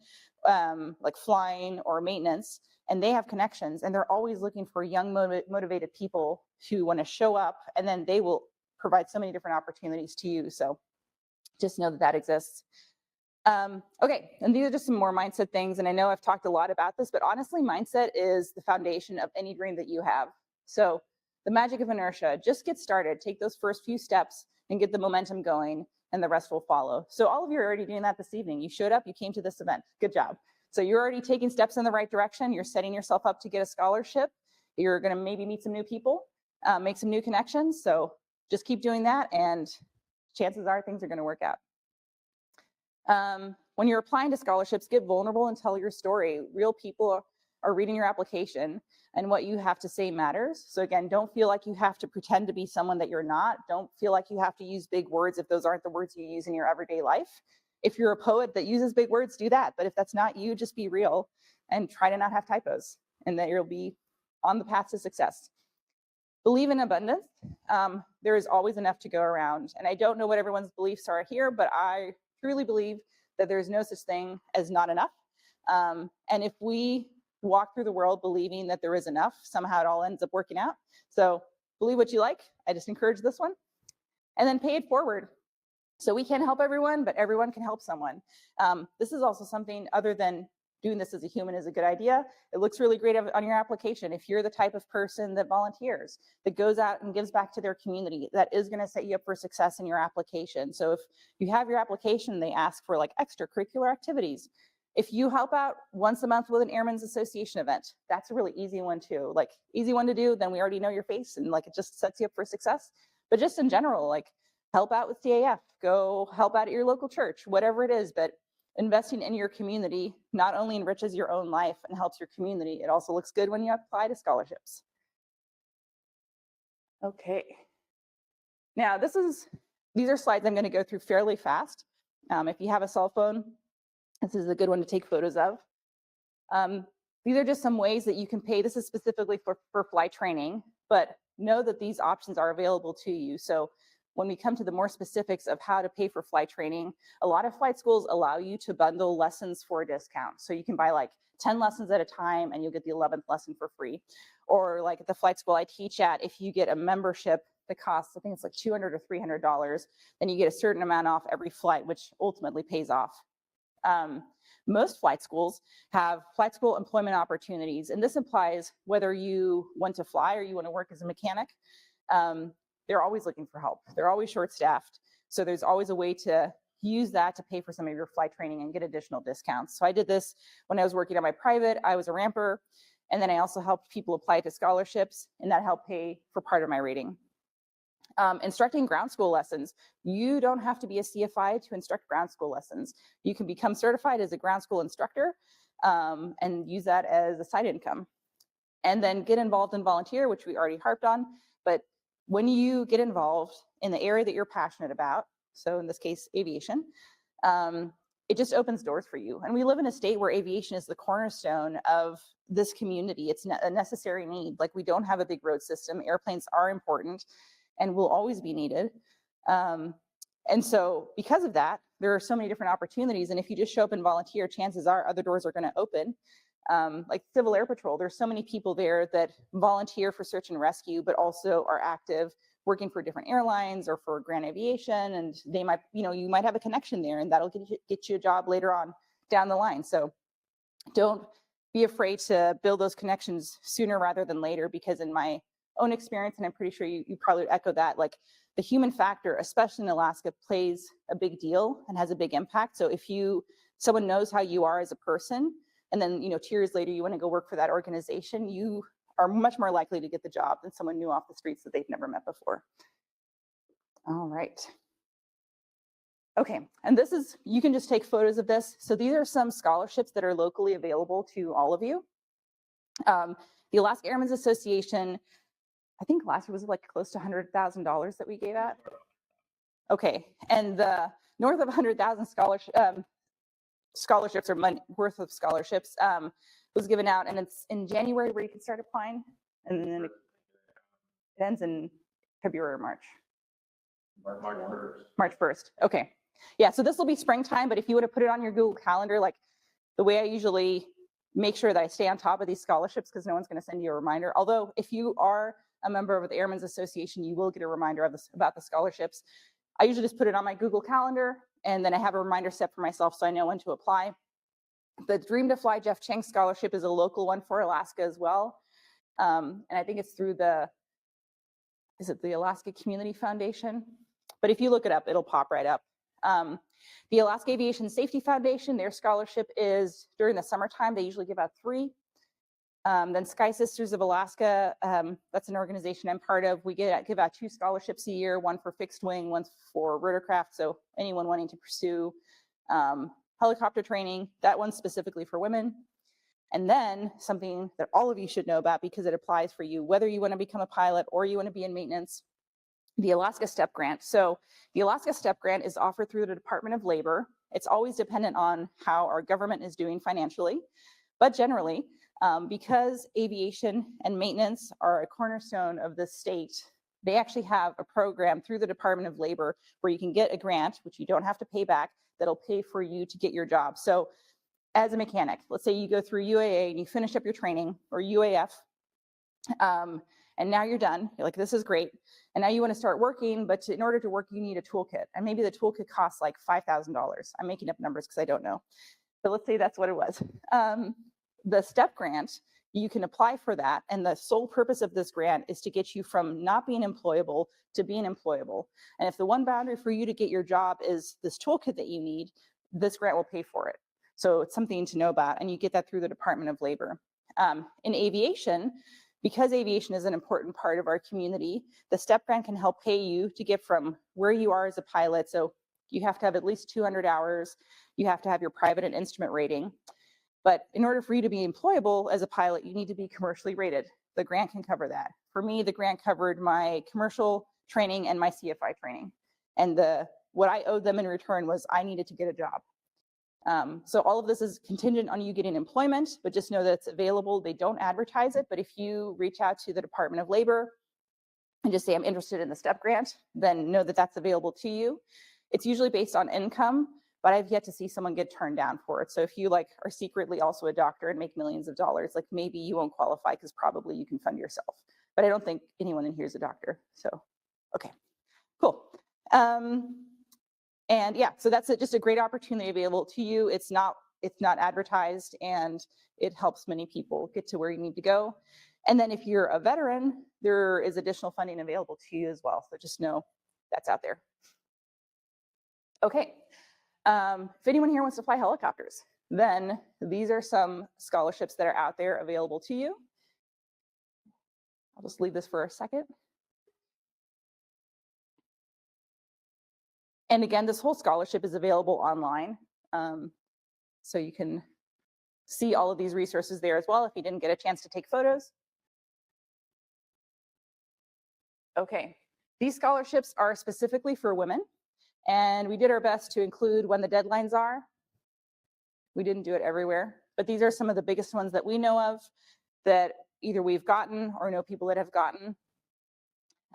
like flying or maintenance, and they have connections, and they're always looking for young, motivated people who want to show up, and then they will provide so many different opportunities to you. So just know that that exists. Okay, and these are just some more mindset things, and I know I've talked a lot about this, but honestly, mindset is the foundation of any dream that you have. So the magic of inertia, just get started, take those first few steps and get the momentum going, and the rest will follow. So all of you are already doing that this evening. You showed up, you came to this event. Good job. So you're already taking steps in the right direction. You're setting yourself up to get a scholarship. You're going to maybe meet some new people, make some new connections. So just keep doing that, and chances are things are going to work out. When you're applying to scholarships, get vulnerable and tell your story. Real people are reading your application, and what you have to say matters. So again, don't feel like you have to pretend to be someone that you're not. Don't feel like you have to use big words if those aren't the words you use in your everyday life. If you're a poet that uses big words, do that. But if that's not you, just be real and try to not have typos, and that you'll be on the path to success. Believe in abundance. There is always enough to go around. And I don't know what everyone's beliefs are here, but I truly believe that there's no such thing as not enough. And if we walk through the world believing that there is enough, somehow it all ends up working out. So believe what you like. I just encourage this one. And then pay it forward. So we can't help everyone, but everyone can help someone. This is also something other than doing this as a human is a good idea. It looks really great on your application. If you're the type of person that volunteers, that goes out and gives back to their community, that is going to set you up for success in your application. So if you have your application, they ask for like extracurricular activities. If you help out once a month with an Airmen's Association event, that's a really easy one too. Like easy one to do, then we already know your face and like it just sets you up for success. But just in general, like help out with CAF, go help out at your local church, whatever it is. But investing in your community not only enriches your own life and helps your community, it also looks good when you apply to scholarships. Okay. Now these are slides I'm going to go through fairly fast. If you have a cell phone, this is a good one to take photos of. These are just some ways that you can pay. This is specifically for flight training, but know that these options are available to you. So when we come to the more specifics of how to pay for flight training, a lot of flight schools allow you to bundle lessons for a discount. So you can buy like 10 lessons at a time and you'll get the 11th lesson for free. Or like at the flight school I teach at, if you get a membership that costs, I think it's like $200 or $300, then you get a certain amount off every flight, which ultimately pays off. Most flight schools have flight school employment opportunities, and this implies whether you want to fly or you want to work as a mechanic. They're always looking for help. They're always short-staffed. So there's always a way to use that to pay for some of your flight training and get additional discounts. So I did this when I was working on my private. I was a ramper, and then I also helped people apply to scholarships, and that helped pay for part of my rating. Instructing ground school lessons. You don't have to be a CFI to instruct ground school lessons. You can become certified as a ground school instructor and use that as a side income. And then get involved in volunteer, which we already harped on. But when you get involved in the area that you're passionate about, so in this case, aviation, it just opens doors for you. And we live in a state where aviation is the cornerstone of this community. It's a necessary need. Like we don't have a big road system. Airplanes are important and will always be needed. And so because of that, there are so many different opportunities. And if you just show up and volunteer, chances are other doors are going to open. Like Civil Air Patrol, there's so many people there that volunteer for search and rescue, but also are active working for different airlines or for Grand Aviation. And they might, you might have a connection there and that'll get you a job later on down the line. So don't be afraid to build those connections sooner rather than later, because in my own experience, and I'm pretty sure you probably echo that, like the human factor, especially in Alaska, plays a big deal and has a big impact. So if someone knows how you are as a person, and then 2 years later you want to go work for that organization, you are much more likely to get the job than someone new off the streets that they've never met before. All right. Okay, and you can just take photos of this. So these are some scholarships that are locally available to all of you. The Alaska Airmen's Association, I think last year was like close to $100,000 that we gave out. Okay, and the north of 100,000 scholarships or money worth of scholarships was given out, and it's in January where you can start applying, and then it ends in February or March. March 1st. Okay. Yeah, so this will be springtime, but if you would have put it on your Google Calendar, like the way I usually make sure that I stay on top of these scholarships, because no one's going to send you a reminder. Although if you are a member of the Airmen's Association, you will get a reminder about the scholarships. I usually just put it on my Google Calendar, and then I have a reminder set for myself so I know when to apply. The Dream to Fly Jeff Chang Scholarship is a local one for Alaska as well. And I think it's through the Alaska Community Foundation? But if you look it up, it'll pop right up. The Alaska Aviation Safety Foundation, their scholarship is during the summertime. They usually give out 3. Then Sky Sisters of Alaska, that's an organization I'm part of. We give out 2 scholarships a year, one for fixed wing, one for rotorcraft. So anyone wanting to pursue helicopter training, that one's specifically for women. And then something that all of you should know about, because it applies for you, whether you want to become a pilot or you want to be in maintenance, the Alaska STEP grant. So the Alaska STEP grant is offered through the Department of Labor. It's always dependent on how our government is doing financially, but generally, because aviation and maintenance are a cornerstone of the state, they actually have a program through the Department of Labor where you can get a grant, which you don't have to pay back, that'll pay for you to get your job. So as a mechanic, let's say you go through UAA and you finish up your training, or UAF, and now you're done. You're like, this is great. And now you want to start working, but in order to work, you need a toolkit. And maybe the toolkit costs like $5,000. I'm making up numbers because I don't know. But let's say that's what it was. The STEP grant, you can apply for that. And the sole purpose of this grant is to get you from not being employable to being employable. And if the one boundary for you to get your job is this toolkit that you need, this grant will pay for it. So it's something to know about. And you get that through the Department of Labor. In aviation, because aviation is an important part of our community, the STEP grant can help pay you to get from where you are as a pilot. So you have to have at least 200 hours. You have to have your private and instrument rating. But in order for you to be employable as a pilot, you need to be commercially rated. The grant can cover that. For me, the grant covered my commercial training and my CFI training. And what I owed them in return was I needed to get a job. So all of this is contingent on you getting employment, but just know that it's available. They don't advertise it, but if you reach out to the Department of Labor and just say, I'm interested in the STEP grant, then know that that's available to you. It's usually based on income, but I've yet to see someone get turned down for it. So if you like are secretly also a doctor and make millions of dollars, like maybe you won't qualify because probably you can fund yourself. But I don't think anyone in here is a doctor. So, okay, cool. And yeah, so that's just a great opportunity available to you. It's not advertised, and it helps many people get to where you need to go. And then if you're a veteran, there is additional funding available to you as well. So just know that's out there. Okay, if anyone here wants to fly helicopters, then these are some scholarships that are out there available to you. I'll just leave this for a second. And again, this whole scholarship is available online. So you can see all of these resources there as well if you didn't get a chance to take photos. Okay, these scholarships are specifically for women, and we did our best to include when the deadlines are. We didn't do it everywhere, but these are some of the biggest ones that we know of that either we've gotten or know people that have gotten.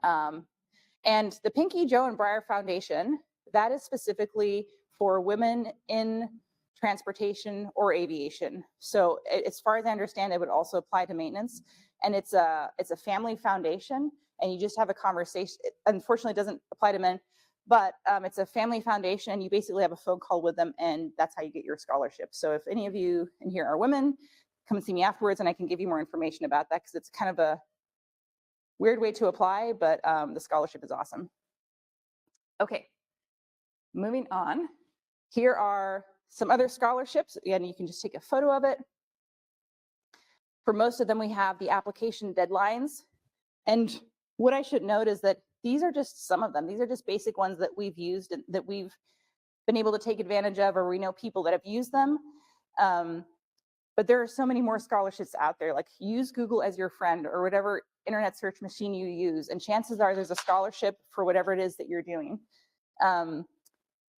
And the Pinky, Joe, and Briar Foundation, that is specifically for women in transportation or aviation. So as far as I understand, it would also apply to maintenance. And it's a family foundation, and you just have a conversation. Unfortunately, it doesn't apply to men, but it's a family foundation, and you basically have a phone call with them, and that's how you get your scholarship. So if any of you in here are women, come and see me afterwards, and I can give you more information about that, because it's kind of a weird way to apply, but the scholarship is awesome. Okay. Moving on, here are some other scholarships. Again, you can just take a photo of it. For most of them, we have the application deadlines. And what I should note is that these are just some of them. These are just basic ones that we've used and that we've been able to take advantage of, or we know people that have used them. But there are so many more scholarships out there. Like, use Google as your friend, or whatever internet search machine you use, and chances are there's a scholarship for whatever it is that you're doing.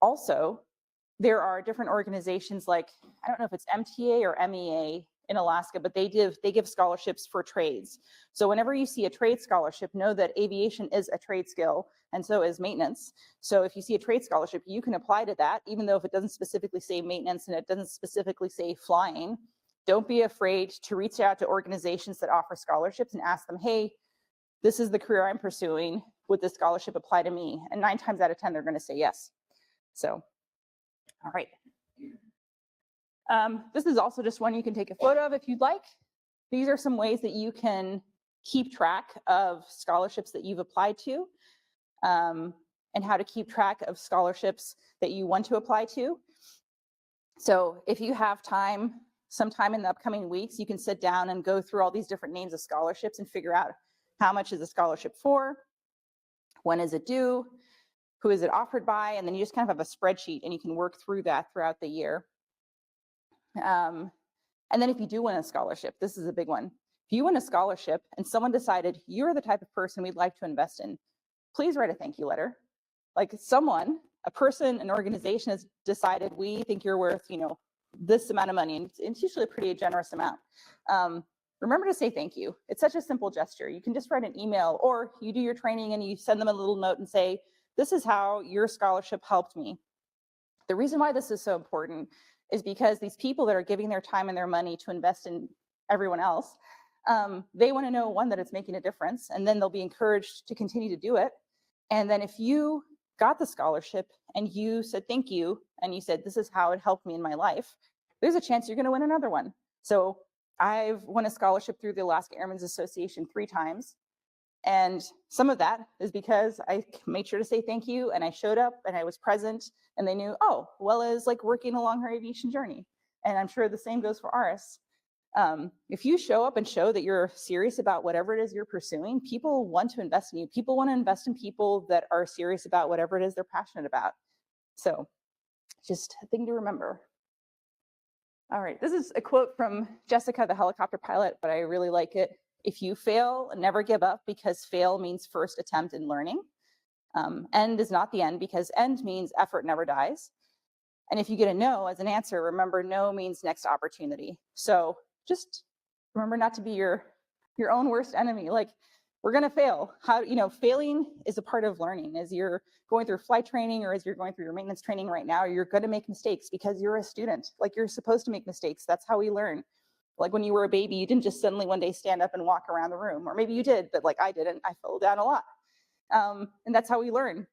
Also, there are different organizations like, I don't know if it's MTA or MEA in Alaska, but they give scholarships for trades. So whenever you see a trade scholarship, know that aviation is a trade skill, and so is maintenance. So if you see a trade scholarship, you can apply to that, even though if it doesn't specifically say maintenance and it doesn't specifically say flying. Don't be afraid to reach out to organizations that offer scholarships and ask them, hey, this is the career I'm pursuing. Would this scholarship apply to me? And 9 times out of 10, they're going to say yes. So, all right. This is also just one you can take a photo of if you'd like. These are some ways that you can keep track of scholarships that you've applied to, and how to keep track of scholarships that you want to apply to. So if you have time, sometime in the upcoming weeks, you can sit down and go through all these different names of scholarships and figure out how much is the scholarship for, when is it due, who is it offered by, and then you just kind of have a spreadsheet and you can work through that throughout the year. And then if you do win a scholarship, this is a big one. If you win a scholarship and someone decided you're the type of person we'd like to invest in, please write a thank you letter. Like someone, a person, an organization has decided we think you're worth, this amount of money, and it's usually a pretty generous amount. Remember to say thank you. It's such a simple gesture. You can just write an email, or you do your training and you send them a little note and say, this is how your scholarship helped me. The reason why this is so important is because these people that are giving their time and their money to invest in everyone else, they want to know, one, that it's making a difference, and then they'll be encouraged to continue to do it. And then if you got the scholarship and you said thank you, and you said, this is how it helped me in my life, there's a chance you're going to win another one. So I've won a scholarship through the Alaska Airmen's Association 3 times. And some of that is because I made sure to say thank you, and I showed up and I was present, and they knew, oh, Wella is like working along her aviation journey. And I'm sure the same goes for Aras. If you show up and show that you're serious about whatever it is you're pursuing, people want to invest in you. People want to invest in people that are serious about whatever it is they're passionate about. So just a thing to remember. All right, this is a quote from Jessica, the helicopter pilot, but I really like it. If you fail, never give up, because fail means first attempt in learning. End is not the end, because end means effort never dies. And if you get a no as an answer, remember no means next opportunity. So just remember not to be your own worst enemy. Like, we're gonna fail. Failing is a part of learning. As you're going through flight training, or as you're going through your maintenance training right now, you're gonna make mistakes because you're a student. Like, you're supposed to make mistakes. That's how we learn. Like when you were a baby, you didn't just suddenly one day stand up and walk around the room, or maybe you did, but like I didn't. I fell down a lot. And that's how we learn.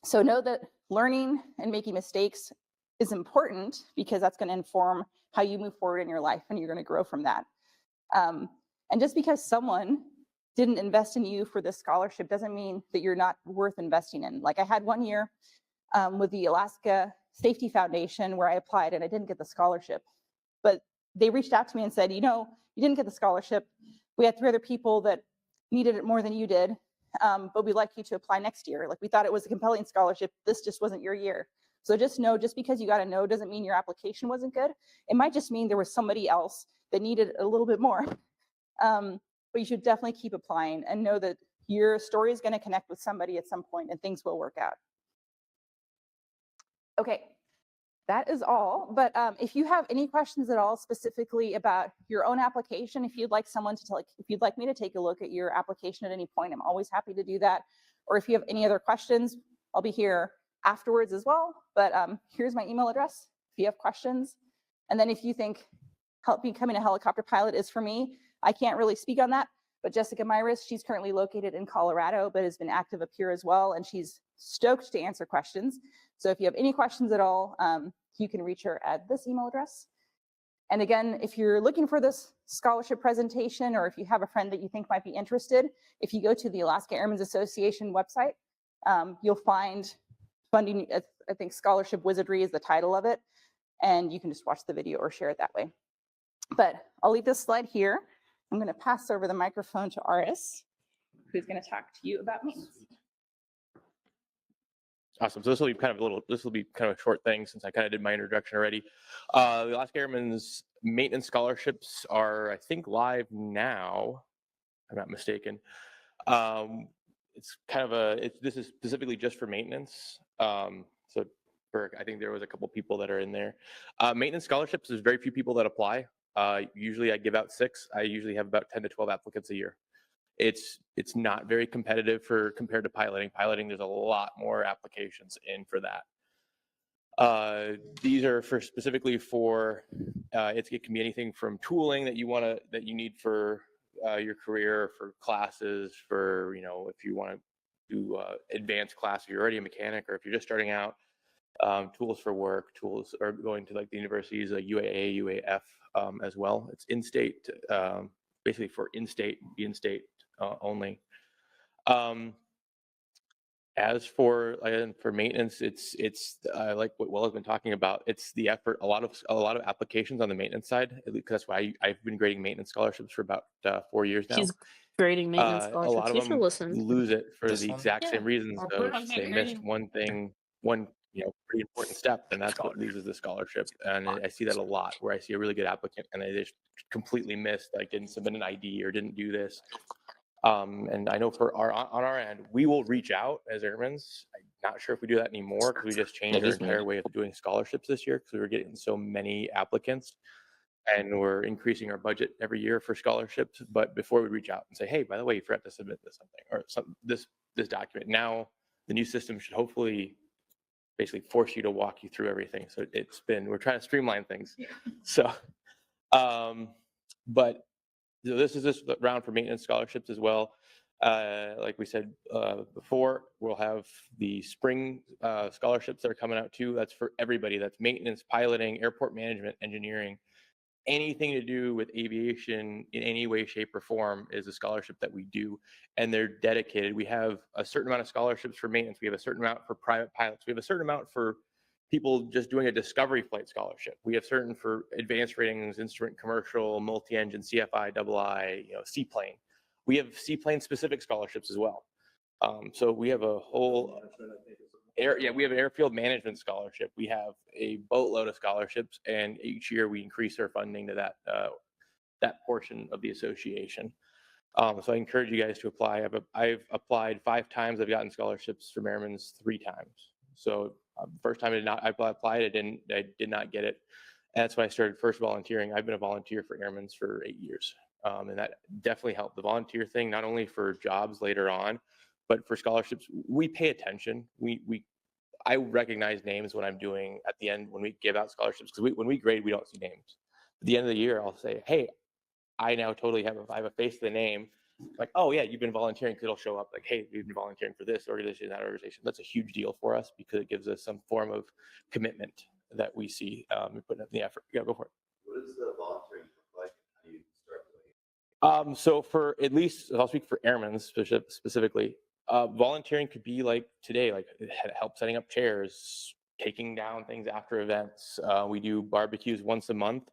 So know that learning and making mistakes is important, because that's going to inform how you move forward in your life, and you're going to grow from that. And just because someone didn't invest in you for this scholarship doesn't mean that you're not worth investing in. Like I had one year with the Alaska Safety Foundation where I applied and I didn't get the scholarship, but they reached out to me and said, you didn't get the scholarship. We had 3 other people that needed it more than you did, but we'd like you to apply next year. Like, we thought it was a compelling scholarship. This just wasn't your year. So just know, just because you got a no doesn't mean your application wasn't good. It might just mean there was somebody else that needed a little bit more. But you should definitely keep applying, and know that your story is going to connect with somebody at some point, and things will work out. Okay. That is all, but if you have any questions at all specifically about your own application, if you'd like if you'd like me to take a look at your application at any point, I'm always happy to do that. Or if you have any other questions, I'll be here afterwards as well. But here's my email address if you have questions. And then if you think becoming a helicopter pilot is for me, I can't really speak on that, but Jessica Myris, she's currently located in Colorado, but has been active up here as well, and she's stoked to answer questions. So if you have any questions at all, you can reach her at this email address. And again, if you're looking for this scholarship presentation, or if you have a friend that you think might be interested, if you go to the Alaska Airmen's Association website, you'll find funding. I think Scholarship Wizardry is the title of it, and you can just watch the video or share it that way. But I'll leave this slide here. I'm going to pass over the microphone to Aras, who's going to talk to you about maintenance. Awesome. So this will be kind of a short thing, since I kind of did my introduction already. The Alaska Airmen's maintenance scholarships are, I think, live now, if I'm not mistaken. It's kind of this is specifically just for maintenance. So I think there was a couple people that are in there. Maintenance scholarships, there's very few people that apply. Usually I give out 6. I usually have about 10 to 12 applicants a year. It's not very competitive compared to piloting. Piloting, there's a lot more applications in for that. These are specifically for it can be anything from tooling that you need for your career, for classes, for if you want to do advanced class, if you're already a mechanic, or if you're just starting out. Tools for work, tools are going to like the universities like UAA, UAF as well. It's in-state, basically for in-state only. As for maintenance, it's like what Wella's been talking about. It's the effort. A lot of applications on the maintenance side. Because that's why I've been grading maintenance scholarships for about 4 years now. She's grading maintenance A scholarships. lot of You should them listen. lose it for This the one? exact same reasons. I'll So put it on if they my missed grading. one pretty important step, then that's what loses the scholarship. And I see that a lot, where I see a really good applicant and they just completely missed, like didn't submit an ID or didn't do this. And I know for on our end, we will reach out as airmen. I'm not sure if we do that anymore because we just changed our entire way of doing scholarships this year because we were getting so many applicants, and we're increasing our budget every year for scholarships. But before we reach out and say, hey, by the way, you forgot to submit this something or this document. Now the new system should hopefully basically force you to walk you through everything. So we're trying to streamline things. So, but this is this round for maintenance scholarships as well. Like we said before, we'll have the spring scholarships that are coming out too. That's for everybody. That's maintenance, piloting, airport management, engineering. Anything to do with aviation in any way, shape, or form is a scholarship that we do, and they're dedicated. We have a certain amount of scholarships for maintenance. We have a certain amount for private pilots. We have a certain amount for people just doing a discovery flight scholarship. We have certain for advanced ratings, instrument commercial, multi-engine, CFI, II, seaplane. We have seaplane specific scholarships as well. So we have a whole we have an airfield management scholarship. We have a boatload of scholarships, and each year we increase our funding to that portion of the association. So I encourage you guys to apply. I've applied 5 times. I've gotten scholarships from airmen's 3 times. So first time I applied, I did not get it. And that's when I started first volunteering. I've been a volunteer for airmen's for 8 years. And that definitely helped. The volunteer thing, not only for jobs later on, but for scholarships. We pay attention. I recognize names when I'm doing at the end when we give out scholarships, because when we grade, we don't see names. At the end of the year, I'll say, hey, I now totally have a face to the name. Like, oh yeah, you've been volunteering, because it'll show up like, hey, you've been volunteering for this organization, that organization. That's a huge deal for us because it gives us some form of commitment that we see putting up the effort. Yeah, go for it. What does the volunteering look like? How do you start doing it? So for at least, I'll speak for airmen specifically. Volunteering could be like today, like help setting up chairs, taking down things after events. We do barbecues once a month.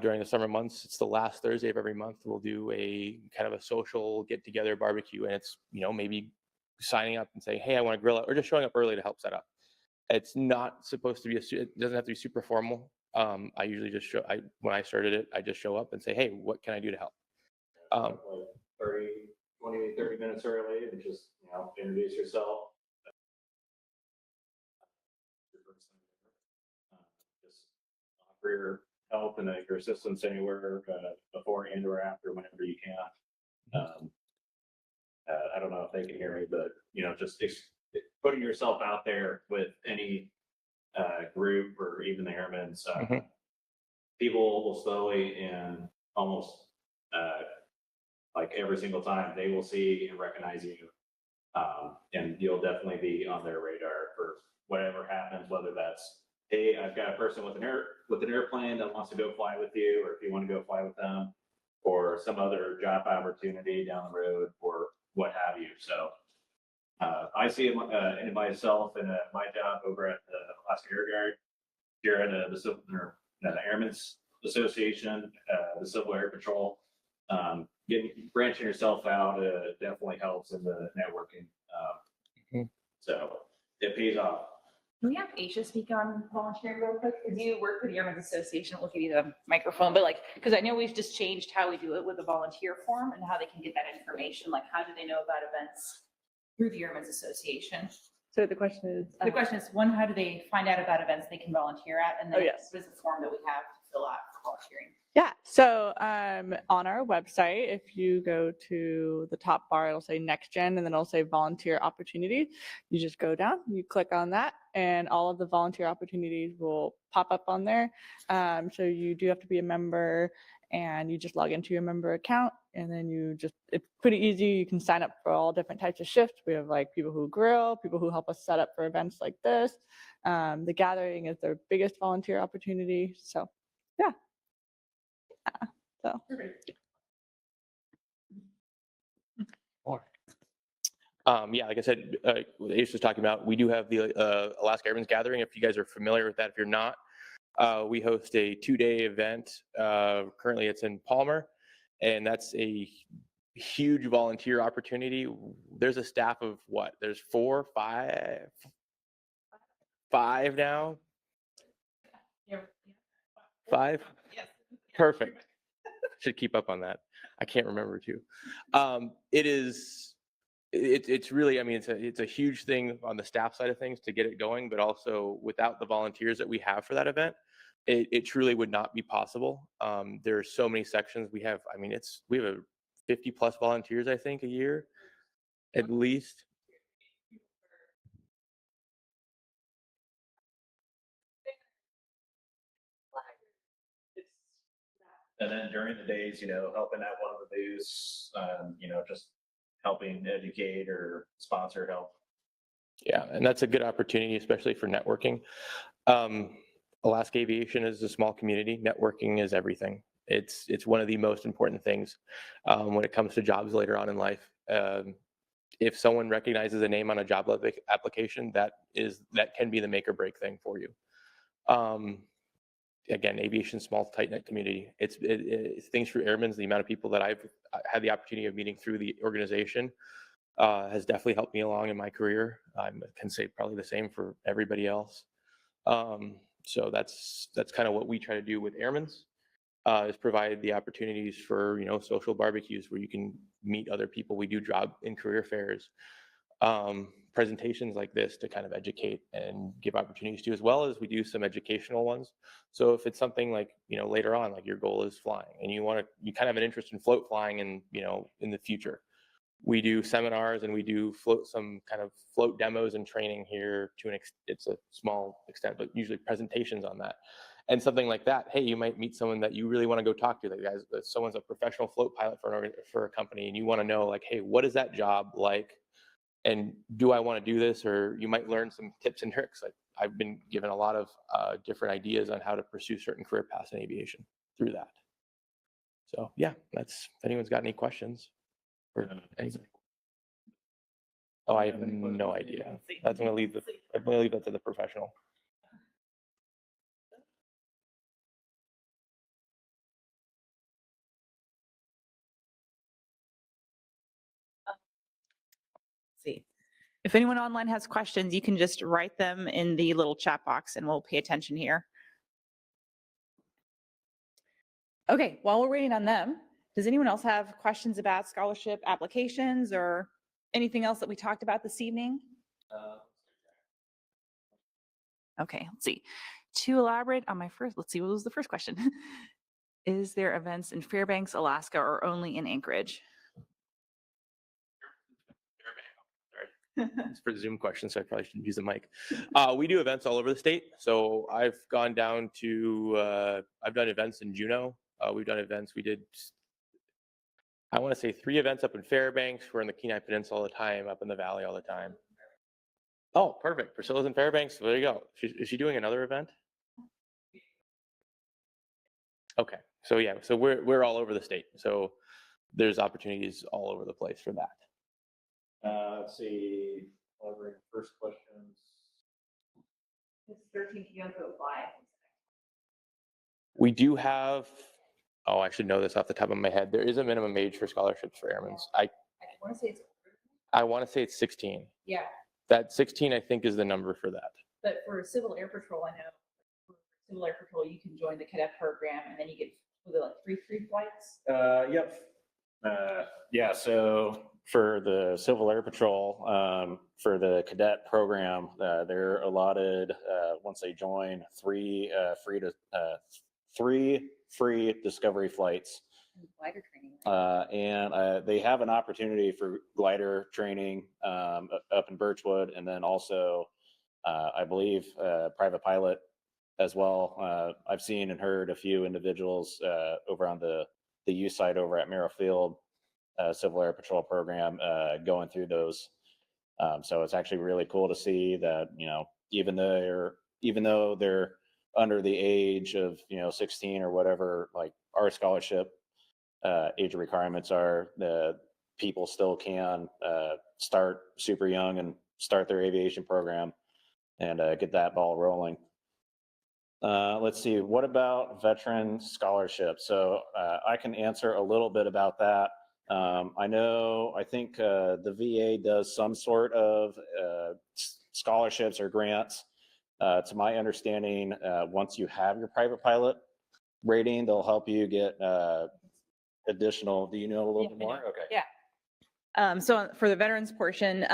During the summer months, it's the last Thursday of every month. We'll do a kind of a social get together barbecue, and it's maybe signing up and saying, hey, I want to grill out, or just showing up early to help set up. It's not supposed to be it doesn't have to be super formal. I usually just when I started it, I just show up and say, hey, what can I do to help? Like 30 minutes early and just introduce yourself. Just offer your help and your assistance anywhere before and or after, whenever you can. I don't know if they can hear me, but just putting yourself out there with any group or even the airmen's, people will slowly and almost like every single time they will see and recognize you, and you'll definitely be on their radar for whatever happens, whether that's, hey, I've got a person with an airplane that wants to go fly with you, or if you want to go fly with them, or some other job opportunity down the road, or what have you. So I see it in myself and my job over at the Alaska Air Guard here at the Airmen's Association, the Civil Air Patrol. Branching yourself out definitely helps in the networking. So it pays off. Can we have Aisha speak on volunteering real quick? Because you work with the Airmen's Association. We'll give you the microphone, but because I know we've just changed how we do it with the volunteer form and how they can get that information. Like, how do they know about events through the Airmen's Association? So the question is, The question is, one, how do they find out about events they can volunteer at? And then yes. what is the form that we have to fill out for volunteering? yeah. So on our website, if you go to the top bar, it'll say Next Gen, and then it'll say Volunteer Opportunity. You just go down, you click on that, and all of the volunteer opportunities will pop up on there. So you do have to be a member, and you just log into your member account, and then it's pretty easy. You can sign up for all different types of shifts. We have like people who grill, people who help us set up for events like this. The gathering is their biggest volunteer opportunity. So yeah. So yeah, like I said, what Ace was talking about, we do have the Alaska Airmen's Gathering. If you guys are familiar with that, if you're not, we host a 2-day event. Currently it's in Palmer, and that's a huge volunteer opportunity. There's a staff of what? There's 4, 5 now? 5? Yes. Perfect. should keep up on that. I can't remember too. It's really, I mean, it's a huge thing on the staff side of things to get it going, but also without the volunteers that we have for that event, it truly would not be possible. There are so many sections we have. I mean, we have 50 plus volunteers, I think, a year, at least. And then during the days, helping at one of the booths, just helping educate or sponsor help. Yeah, and that's a good opportunity, especially for networking. Alaska Aviation is a small community. Networking is everything. It's one of the most important things when it comes to jobs later on in life. If someone recognizes a name on a job application, that can be the make or break thing for you. Again, aviation, small, tight-knit community. It's things through Airmen's. The amount of people that I've had the opportunity of meeting through the organization has definitely helped me along in my career. I can say probably the same for everybody else. So that's kind of what we try to do with Airmen's, is provide the opportunities for social barbecues where you can meet other people. We do job and career fairs, presentations like this to kind of educate and give opportunities to, as well as we do some educational ones. So if it's something like later on, like your goal is flying and you kind of have an interest in float flying and in the future, we do seminars and we do some kind of float demos and training here it's a small extent, but usually presentations on that. And something like that, hey, you might meet someone that you really want to go talk to. Like, guys, someone's a professional float pilot for a company, and you want to know, like, hey, what is that job like? And do I want to do this? Or you might learn some tips and tricks. Like, I've been given a lot of different ideas on how to pursue certain career paths in aviation through that. So yeah, if anyone's got any questions. Oh, I have no idea. I'm gonna leave that to the professional. See. If anyone online has questions, you can just write them in the little chat box and we'll pay attention here. Okay, while we're waiting on them, does anyone else have questions about scholarship applications or anything else that we talked about this evening? Okay, let's see. To elaborate on let's see, what was the first question? Is there events in Fairbanks, Alaska, or only in Anchorage? It's for Zoom questions, so I probably shouldn't use the mic. We do events all over the state. So I've gone down to, I've done events in Juneau. We've done events. We did, I want to say 3 events up in Fairbanks. We're in the Kenai Peninsula all the time, up in the valley all the time. Oh, perfect. Priscilla's in Fairbanks. So there you go. Is she doing another event? Okay. So yeah, so we're all over the state. So there's opportunities all over the place for that. Let's see. First questions. It's 13 p.m. to apply. We do have, I should know this off the top of my head. There is a minimum age for scholarships for Airmen's. I want to say it's. I want to say it's 16. Yeah, That 16, I think, is the number for that. but for Civil Air Patrol, I know for Civil Air Patrol, you can join the cadet program and then you get like free flights. Yep. Yeah. So for the Civil Air Patrol, for the cadet program, they're allotted once they join 3 free discovery flights. Glider training. And they have an opportunity for glider training up in Birchwood, and then also, I believe, private pilot as well. I've seen and heard a few individuals over on the youth side over at Merrill Field Civil Air Patrol program going through those. So it's actually really cool to see that, even though they're under the age of 16 or whatever, like our scholarship age requirements are, the people still can start super young and start their aviation program and get that ball rolling. Let's see, what about veteran scholarships? So I can answer a little bit about that. I think the VA does some sort of scholarships or grants. To my understanding, once you have your private pilot rating, they'll help you get additional, do you know a little Yeah, bit I more? do. Okay. Yeah. So for the veterans portion,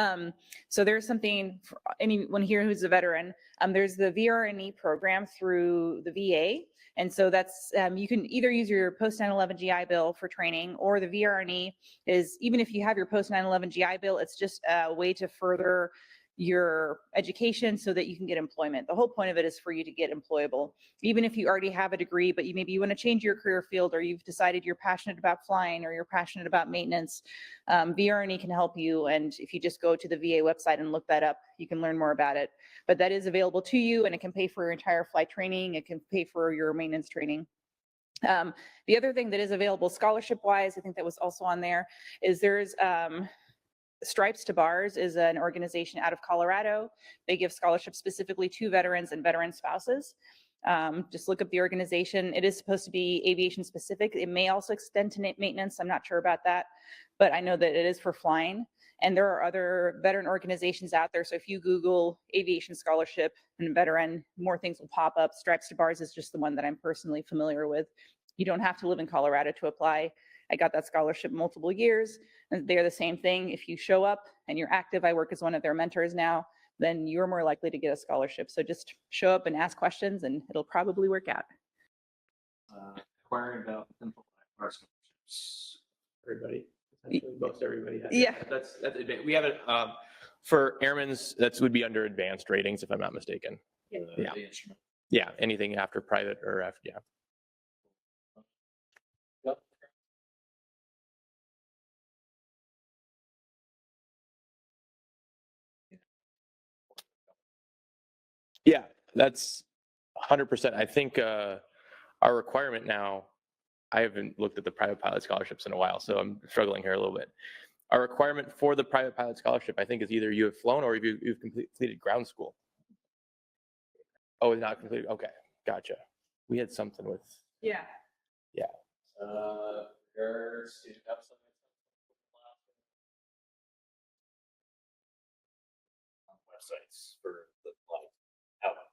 so there's something for anyone here who's a veteran. There's the VRNE program through the VA. And so that's, you can either use your post 9/11 GI Bill for training, or the VRNE is, even if you have your post 9/11 GI Bill, it's just a way to further your education so that you can get employment. The whole point of it is for you to get employable. Even if you already have a degree, but maybe you want to change your career field, or you've decided you're passionate about flying, or you're passionate about maintenance, VRNE can help you. And if you just go to the VA website and look that up, you can learn more about it. But that is available to you, and it can pay for your entire flight training. It can pay for your maintenance training. The other thing that is available scholarship wise, I think that was also on there, is there's Stripes to Bars is an organization out of Colorado. They give scholarships specifically to veterans and veteran spouses. Just look up the organization. It is supposed to be aviation specific. It may also extend to maintenance. I'm not sure about that, but I know that it is for flying. And there are other veteran organizations out there. So if you Google aviation scholarship and veteran, more things will pop up. Stripes to Bars is just the one that I'm personally familiar with. You don't have to live in Colorado to apply. I got that scholarship multiple years, and they're the same thing. If you show up and you're active, I work as one of their mentors now, then you're more likely to get a scholarship. So just show up and ask questions, and it'll probably work out. Acquiring about scholarships. Everybody, essentially, most everybody. Has. Yeah. That's we have it for airmen's. That would be under advanced ratings, if I'm not mistaken. Yeah. The instrument. Yeah, anything after private or after, yeah. Yeah, that's 100%. I think our requirement now, I haven't looked at the private pilot scholarships in a while, so I'm struggling here a little bit. Our requirement for the private pilot scholarship, I think, is either you have flown or you've completed ground school. Oh, it's not completed. Okay, gotcha. We had something with. Yeah. Yeah. Your student website. Websites for the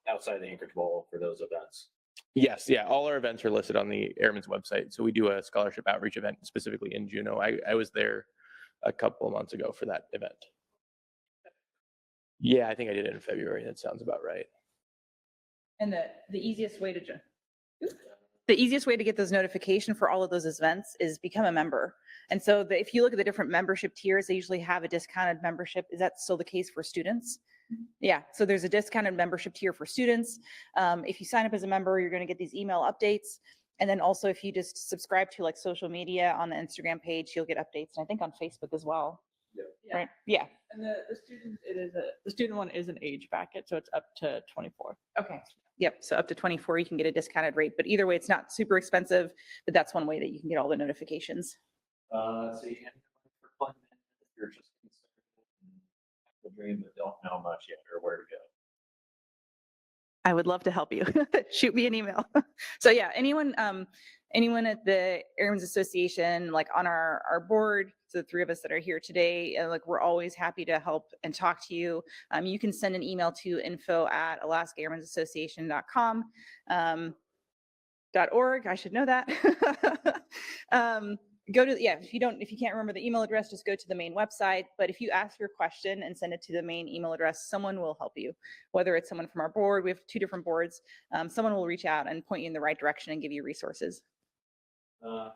outside the Anchorage Bowl for those events. Yes, yeah. All our events are listed on the Airman's website. So we do a scholarship outreach event specifically in Juneau. I was there a couple of months ago for that event. Yeah, I think I did it in February. That sounds about right. And the easiest way to get those notifications for all of those events is become a member. And so if you look at the different membership tiers, they usually have a discounted membership. Is that still the case for students? Yeah, so there's a discounted membership tier for students. If you sign up as a member, you're going to get these email updates. And then also if you just subscribe to like social media on the Instagram page, you'll get updates. And I think on Facebook as well. Yeah. Right? Yeah. And the student, the student one is an age bracket, so it's up to 24. Okay. Yep. So up to 24, you can get a discounted rate. But either way, it's not super expensive, but that's one way that you can get all the notifications. So you can for fun if you're just the dream but don't know much yet or where to go. I would love to help you. Shoot me an email. So yeah, anyone at the Airmen's Association, like on our board, so the three of us that are here today, like we're always happy to help and talk to you. You can send an email to info@alaskaairmensassociation.com. .org, I should know that. Go to, yeah, if you can't remember the email address, just go to the main website. But if you ask your question and send it to the main email address, someone will help you. Whether it's someone from our board, we have 2 different boards, someone will reach out and point you in the right direction and give you resources. Couldn't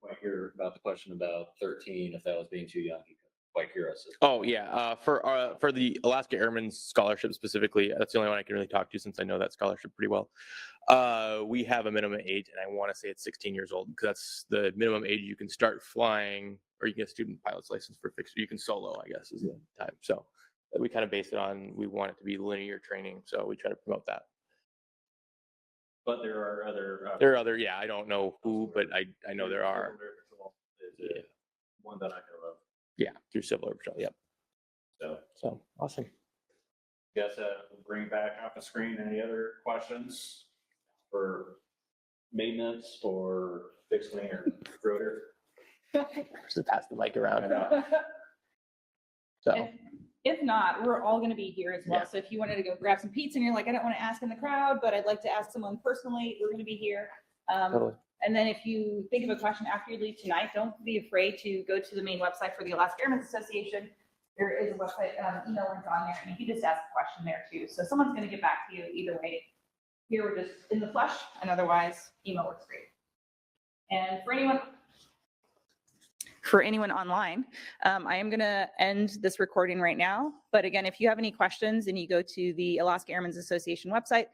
quite hear about the question about 13, if that was being too young. Quite curious. Oh yeah, for the Alaska Airmen's Scholarship specifically, that's the only one I can really talk to since I know that scholarship pretty well. We have a minimum age, and I want to say it's 16 years old because that's the minimum age you can start flying, or you can get a student pilot's license for fixed. You can solo, I guess, is the time. So we kind of base it on, we want it to be linear training, so we try to promote that. But there are other. There are other, yeah, I don't know who, but I know there are. Yeah. One that I know of. Yeah, through Civil Air Patrol. Yep. So awesome. Guess we'll bring back off the screen. Any other questions for maintenance or fixed wing or rotor? Just pass the mic around. So If not, we're all going to be here as well. Yeah. So if you wanted to go grab some pizza and you're like, I don't want to ask in the crowd, but I'd like to ask someone personally, we're going to be here. Totally. And then if you think of a question after you leave tonight, don't be afraid to go to the main website for the Alaska Airmen's Association. There is a website, email link on there, and you can just ask a question there too. So someone's going to get back to you either way. Here we're just in the flesh, and otherwise email works great. And for anyone online, I am going to end this recording right now. But again, if you have any questions and you go to the Alaska Airmen's Association website,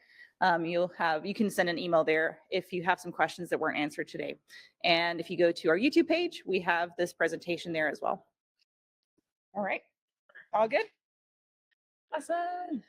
you can send an email there if you have some questions that weren't answered today. And if you go to our YouTube page, we have this presentation there as well. All right, all good? Awesome.